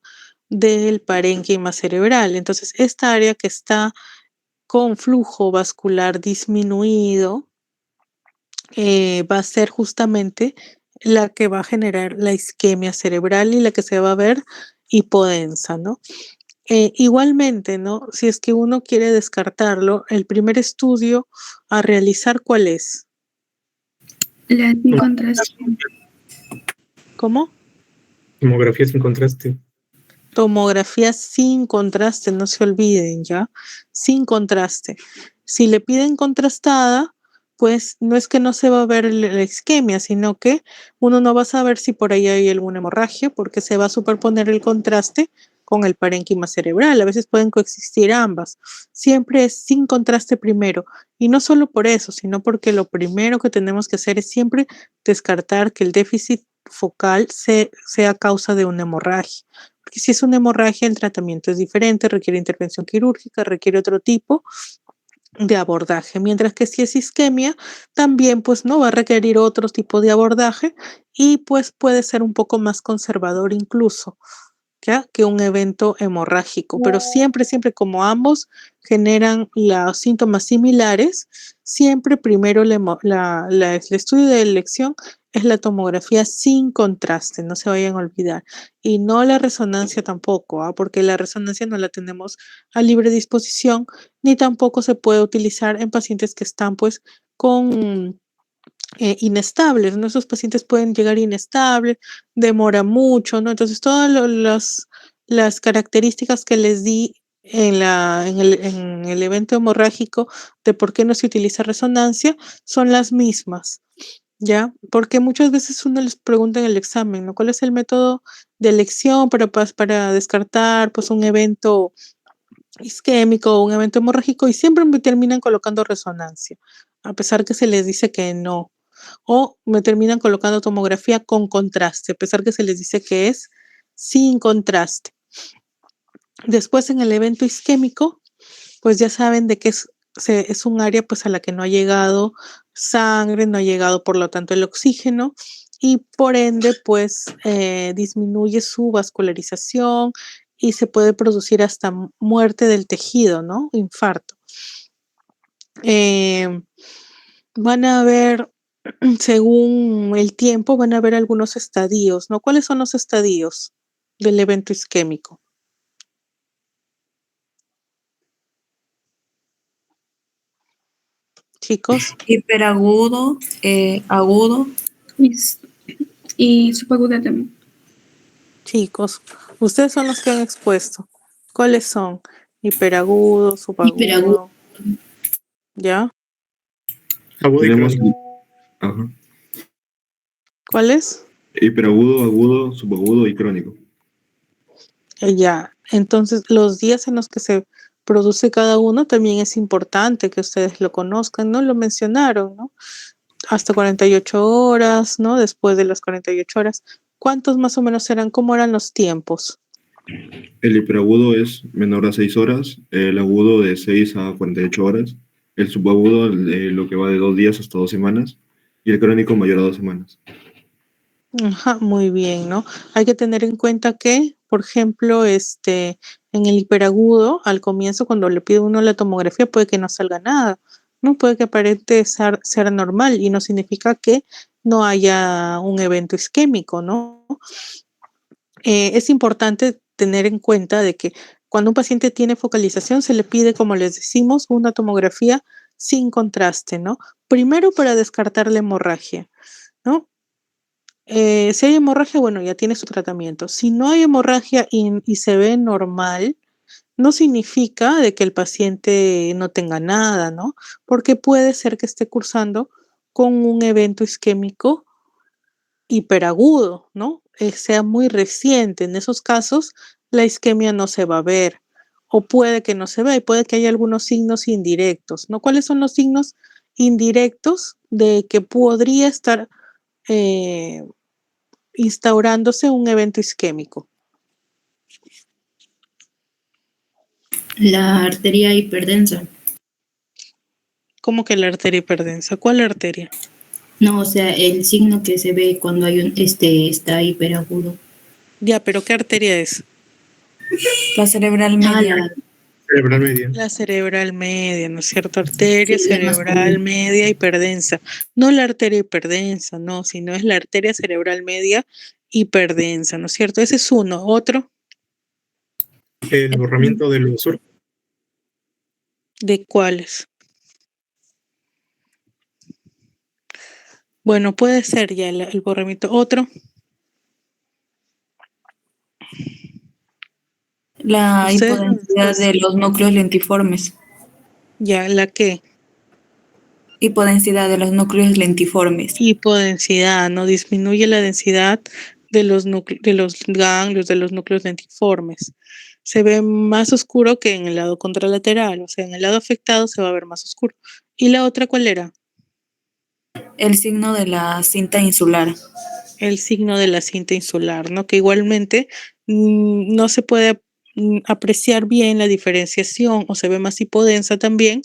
del parénquima cerebral. Entonces, esta área que está con flujo vascular disminuido va a ser justamente la que va a generar la isquemia cerebral y la que se va a ver hipodensa, ¿no? Igualmente, ¿no? Si es que uno quiere descartarlo, el primer estudio a realizar, ¿cuál es? La sin contraste. ¿Cómo? Tomografía sin contraste. Tomografía sin contraste, no se olviden, ¿ya? Sin contraste. Si le piden contrastada, pues no es que no se va a ver la isquemia, sino que uno no va a saber si por ahí hay alguna hemorragia, porque se va a superponer el contraste con el parénquima cerebral. A veces pueden coexistir ambas. Siempre es sin contraste primero. Y no solo por eso, sino porque lo primero que tenemos que hacer es siempre descartar que el déficit focal sea causa de una hemorragia. Porque si es una hemorragia, el tratamiento es diferente, requiere intervención quirúrgica, requiere otro tipo de abordaje, mientras que si es isquemia, también pues no va a requerir otro tipo de abordaje y pues puede ser un poco más conservador incluso, ¿ya? Que un evento hemorrágico, pero siempre como ambos generan los síntomas similares, siempre primero el estudio de elección es la tomografía sin contraste, no se vayan a olvidar, y no la resonancia tampoco, porque la resonancia no la tenemos a libre disposición, ni tampoco se puede utilizar en pacientes que están pues con inestables, ¿no? Esos pacientes pueden llegar inestables, demora mucho, ¿no? Entonces todas las características que les di en el evento hemorrágico de por qué no se utiliza resonancia son las mismas, ¿ya? Porque muchas veces uno les pregunta en el examen, ¿no? ¿Cuál es el método de elección para descartar pues un evento isquémico o un evento hemorrágico? Y siempre me terminan colocando resonancia, a pesar que se les dice que no. O me terminan colocando tomografía con contraste, a pesar que se les dice que es sin contraste. Después en el evento isquémico, pues ya saben de que es un área pues a la que no ha llegado sangre, no ha llegado por lo tanto el oxígeno y por ende pues disminuye su vascularización y se puede producir hasta muerte del tejido, ¿no? Infarto. van a haber, según el tiempo, van a haber algunos estadios, ¿no? ¿Cuáles son los estadios del evento isquémico? Chicos. Hiperagudo, agudo. Y subaguda también. Chicos, ustedes son los que han expuesto. ¿Cuáles son? Hiperagudo, subagudo. Hiperagudo. ¿Ya? Tenemos, ajá, ¿Cuál es? hiperagudo, agudo, subagudo y crónico. Ya. Entonces, los días en los que se produce cada uno también es importante que ustedes lo conozcan, ¿no? Lo mencionaron, ¿no? Hasta 48 horas, ¿no? Después de las 48 horas. ¿Cuántos más o menos serán? ¿Cómo eran los tiempos? El hiperagudo es menor a 6 horas, el agudo de 6 a 48 horas, el subagudo lo que va de 2 días hasta 2 semanas y el crónico mayor a 2 semanas. Ajá, muy bien, ¿no? Hay que tener en cuenta que, por ejemplo, en el hiperagudo, al comienzo, cuando le pide uno la tomografía, puede que no salga nada, ¿no? Puede que aparente ser normal y no significa que no haya un evento isquémico, ¿no? Es importante tener en cuenta de que cuando un paciente tiene focalización, se le pide, como les decimos, una tomografía sin contraste, ¿no? Primero para descartar la hemorragia, ¿no? Si hay hemorragia, bueno, ya tiene su tratamiento. Si no hay hemorragia y se ve normal, no significa de que el paciente no tenga nada, ¿no? Porque puede ser que esté cursando con un evento isquémico hiperagudo, ¿no? Sea muy reciente. En esos casos, la isquemia no se va a ver. O puede que no se vea y puede que haya algunos signos indirectos, ¿no? ¿Cuáles son los signos indirectos de que podría estar instaurándose un evento isquémico? La arteria hiperdensa. ¿Cómo que la arteria hiperdensa? ¿Cuál arteria? No, o sea, el signo que se ve cuando hay está hiperagudo. Ya, pero ¿qué arteria es? La cerebral media. Cerebral media. La cerebral media, ¿no es cierto? Arteria Sí, cerebral media hiperdensa. No la arteria hiperdensa, no, sino es la arteria cerebral media hiperdensa, ¿no es cierto? Ese es uno. ¿Otro? El borramiento de los surcos. ¿De cuáles? Bueno, puede ser ya el borramiento. ¿Otro? La hipodensidad de los núcleos lentiformes. Ya, ¿la qué? Hipodensidad de los núcleos lentiformes. Hipodensidad, ¿no? Disminuye la densidad de los ganglios, de los núcleos lentiformes. Se ve más oscuro que en el lado contralateral, o sea, en el lado afectado se va a ver más oscuro. ¿Y la otra cuál era? El signo de la cinta insular. El signo de la cinta insular, ¿no? Que igualmente no se puede apreciar bien la diferenciación o se ve más hipodensa también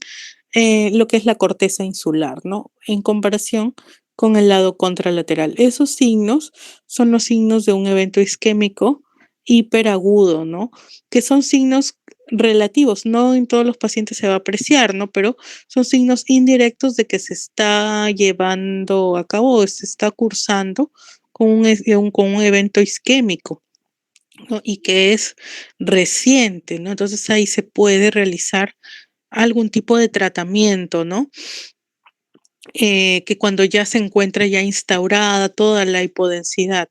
lo que es la corteza insular, ¿no? En comparación con el lado contralateral. Esos signos son los signos de un evento isquémico hiperagudo, ¿no? Que son signos relativos, no en todos los pacientes se va a apreciar, ¿no? Pero son signos indirectos de que se está llevando a cabo o se está cursando con un evento isquémico, ¿no? Y que es reciente, ¿no? Entonces ahí se puede realizar algún tipo de tratamiento, ¿no? Que cuando ya se encuentra ya instaurada toda la hipodensidad.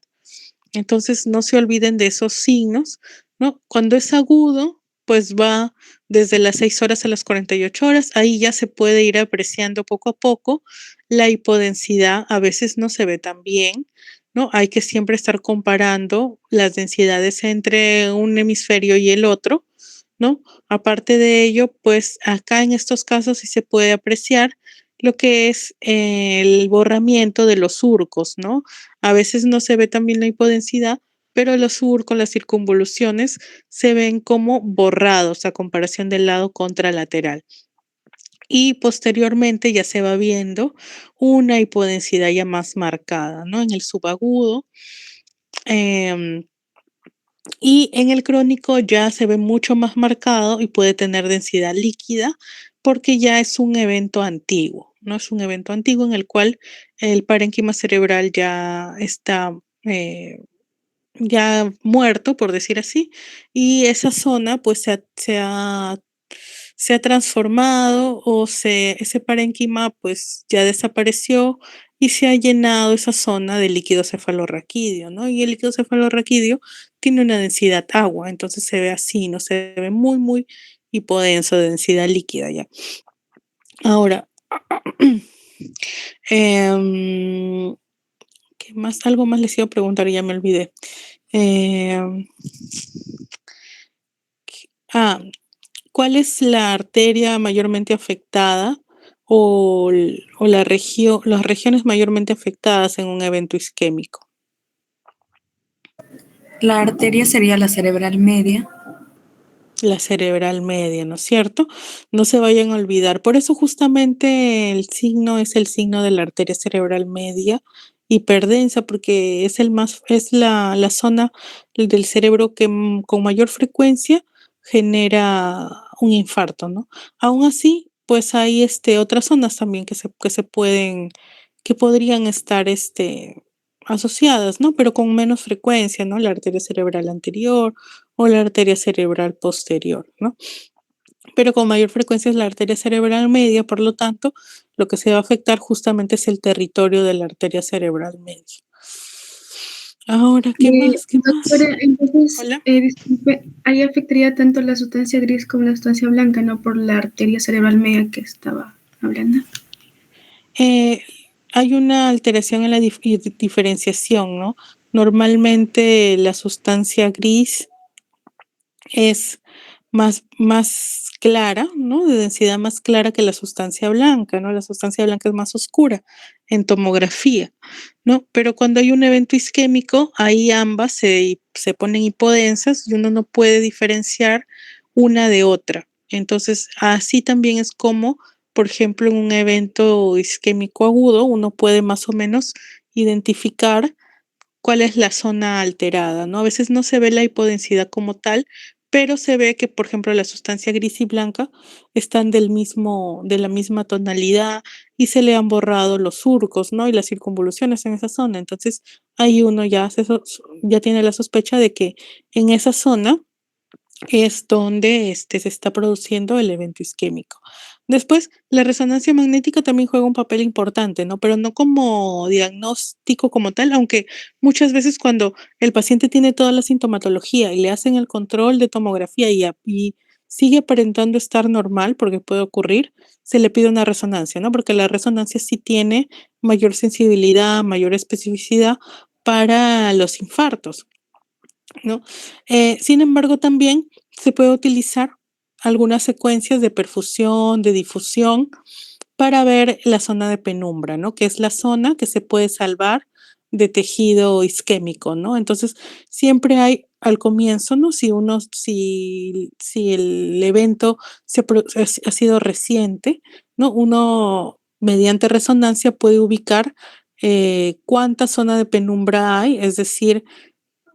Entonces no se olviden de esos signos, ¿no? Cuando es agudo, pues va desde las 6 horas a las 48 horas, ahí ya se puede ir apreciando poco a poco la hipodensidad, a veces no se ve tan bien, ¿no? Hay que siempre estar comparando las densidades entre un hemisferio y el otro, ¿no? Aparte de ello, pues acá en estos casos sí se puede apreciar lo que es el borramiento de los surcos, ¿no? A veces no se ve también la hipodensidad, pero los surcos, las circunvoluciones se ven como borrados a comparación del lado contralateral. Y posteriormente ya se va viendo una hipodensidad ya más marcada, ¿no? En el subagudo. Y en el crónico ya se ve mucho más marcado y puede tener densidad líquida porque ya es un evento antiguo, ¿no? Es un evento antiguo en el cual el parénquima cerebral ya está ya muerto, por decir así, y esa zona pues se ha transformado o ese parénquima pues ya desapareció y se ha llenado esa zona de líquido cefalorraquídeo, ¿no? Y el líquido cefalorraquídeo tiene una densidad agua, entonces se ve así, ¿no? Se ve muy, muy hipodenso, de densidad líquida ya. Ahora, ¿qué más? Algo más les iba a preguntar y ya me olvidé. ¿Cuál es la arteria mayormente afectada o las regiones mayormente afectadas en un evento isquémico? La arteria sería la cerebral media. La cerebral media, ¿no es cierto? No se vayan a olvidar. Por eso justamente el signo es el signo de la arteria cerebral media hiperdensa, porque es la zona del cerebro que con mayor frecuencia genera un infarto, ¿no? Aún así, pues hay otras zonas también que podrían estar asociadas, ¿no? Pero con menos frecuencia, ¿no? La arteria cerebral anterior o la arteria cerebral posterior, ¿no? Pero con mayor frecuencia es la arteria cerebral media, por lo tanto, lo que se va a afectar justamente es el territorio de la arteria cerebral media. Ahora, ¿qué más? Doctora, entonces, disculpe, ahí afectaría tanto la sustancia gris como la sustancia blanca, no por la arteria cerebral media que estaba hablando. Hay una alteración en la diferenciación, ¿no? Normalmente la sustancia gris es más clara, ¿no? De densidad más clara que la sustancia blanca, ¿no? La sustancia blanca es más oscura en tomografía, ¿no? Pero cuando hay un evento isquémico, ahí ambas se ponen hipodensas y uno no puede diferenciar una de otra. Entonces, así también es como, por ejemplo, en un evento isquémico agudo, uno puede más o menos identificar cuál es la zona alterada, ¿no? A veces no se ve la hipodensidad como tal, pero se ve que, por ejemplo, la sustancia gris y blanca están de la misma tonalidad y se le han borrado los surcos, ¿no? Y las circunvoluciones en esa zona. Entonces, ahí uno ya tiene la sospecha de que en esa zona es donde se está produciendo el evento isquémico. Después, la resonancia magnética también juega un papel importante, ¿no? Pero no como diagnóstico como tal, aunque muchas veces cuando el paciente tiene toda la sintomatología y le hacen el control de tomografía y sigue aparentando estar normal, porque puede ocurrir, se le pide una resonancia, ¿no? Porque la resonancia sí tiene mayor sensibilidad, mayor especificidad para los infartos, ¿no? Sin embargo, también se puede utilizar algunas secuencias de perfusión, de difusión, para ver la zona de penumbra, ¿no? Que es la zona que se puede salvar de tejido isquémico, ¿no? Entonces, siempre hay al comienzo, ¿no? Si el evento ha sido reciente, ¿no? Uno, mediante resonancia, puede ubicar cuánta zona de penumbra hay, es decir,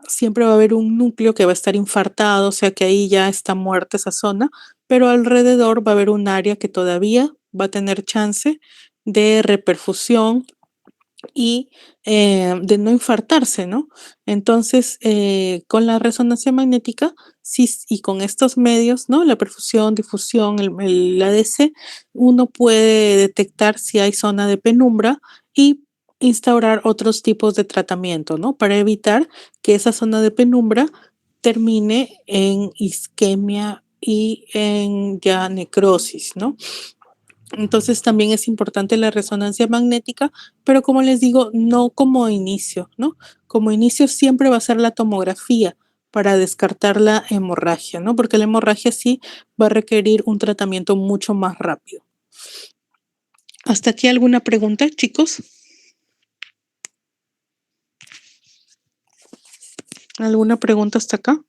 siempre va a haber un núcleo que va a estar infartado, o sea que ahí ya está muerta esa zona, pero alrededor va a haber un área que todavía va a tener chance de reperfusión y de no infartarse, ¿no? Entonces, con la resonancia magnética sí, y con estos medios, ¿no? La perfusión, difusión, el ADC, uno puede detectar si hay zona de penumbra y instaurar otros tipos de tratamiento, ¿no? Para evitar que esa zona de penumbra termine en isquemia y en ya necrosis, ¿no? Entonces también es importante la resonancia magnética, pero como les digo, no como inicio, ¿no? Como inicio siempre va a ser la tomografía para descartar la hemorragia, ¿no? Porque la hemorragia sí va a requerir un tratamiento mucho más rápido. ¿Hasta aquí alguna pregunta, chicos? ¿Alguna pregunta hasta acá?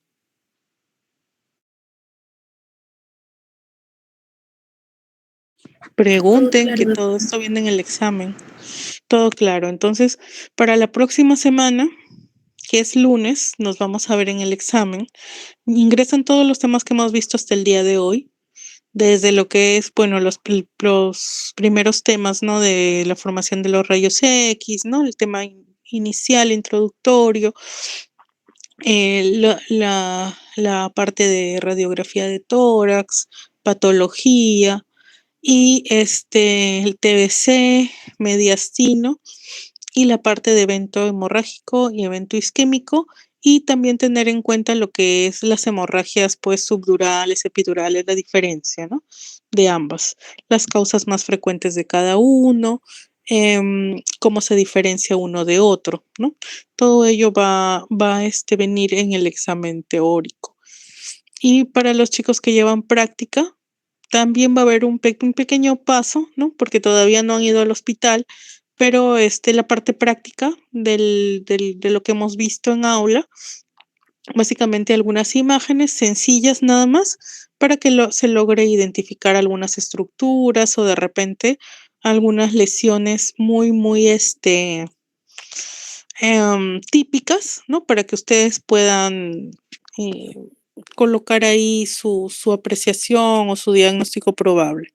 Pregunten, que todo esto viene en el examen. Todo claro. Entonces, para la próxima semana, que es lunes, nos vamos a ver en el examen. Ingresan todos los temas que hemos visto hasta el día de hoy. desde lo que es, bueno, los primeros temas, ¿no? De la formación de los rayos X, ¿no? El tema inicial, introductorio, la parte de radiografía de tórax, patología y el TBC, mediastino y la parte de evento hemorrágico y evento isquémico, y también tener en cuenta lo que es las hemorragias pues subdurales, epidurales, la diferencia, ¿no? De ambas, las causas más frecuentes de cada uno, cómo se diferencia uno de otro, ¿no? Todo ello va a venir en el examen teórico. Y para los chicos que llevan práctica, también va a haber un pequeño paso, ¿no? Porque todavía no han ido al hospital, pero la parte práctica de lo que hemos visto en aula, básicamente algunas imágenes sencillas nada más para que se logre identificar algunas estructuras o de repente algunas lesiones muy, muy típicas, ¿no? Para que ustedes puedan colocar ahí su apreciación o su diagnóstico probable.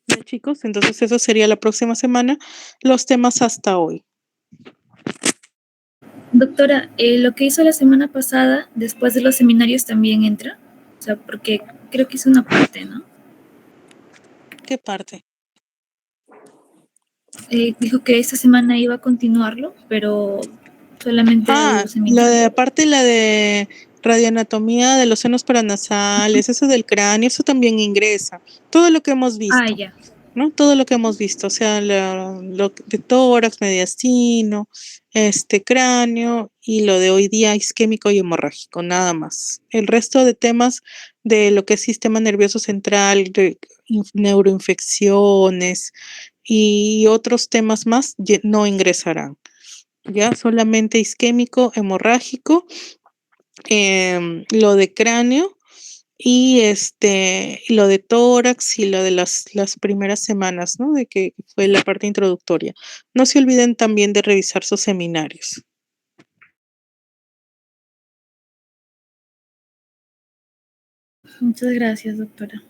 ¿Ya, chicos? Entonces eso sería la próxima semana, los temas hasta hoy. Doctora, lo que hizo la semana pasada, después de los seminarios, ¿también entra? O sea, porque creo que hizo una parte, ¿no? ¿Qué parte? Dijo que esta semana iba a continuarlo, pero solamente los seminarios. Aparte la de radioanatomía de los senos paranasales, eso del cráneo, eso también ingresa. Todo lo que hemos visto. Ya. ¿No? Todo lo que hemos visto, o sea, lo de tórax, mediastino, cráneo y lo de hoy día isquémico y hemorrágico, nada más. El resto de temas de lo que es sistema nervioso central, de neuroinfecciones y otros temas más no ingresarán. Ya solamente isquémico, hemorrágico, lo de cráneo y lo de tórax y lo de las primeras semanas, ¿no? De que fue la parte introductoria. No se olviden también de revisar sus seminarios. Muchas gracias, doctora.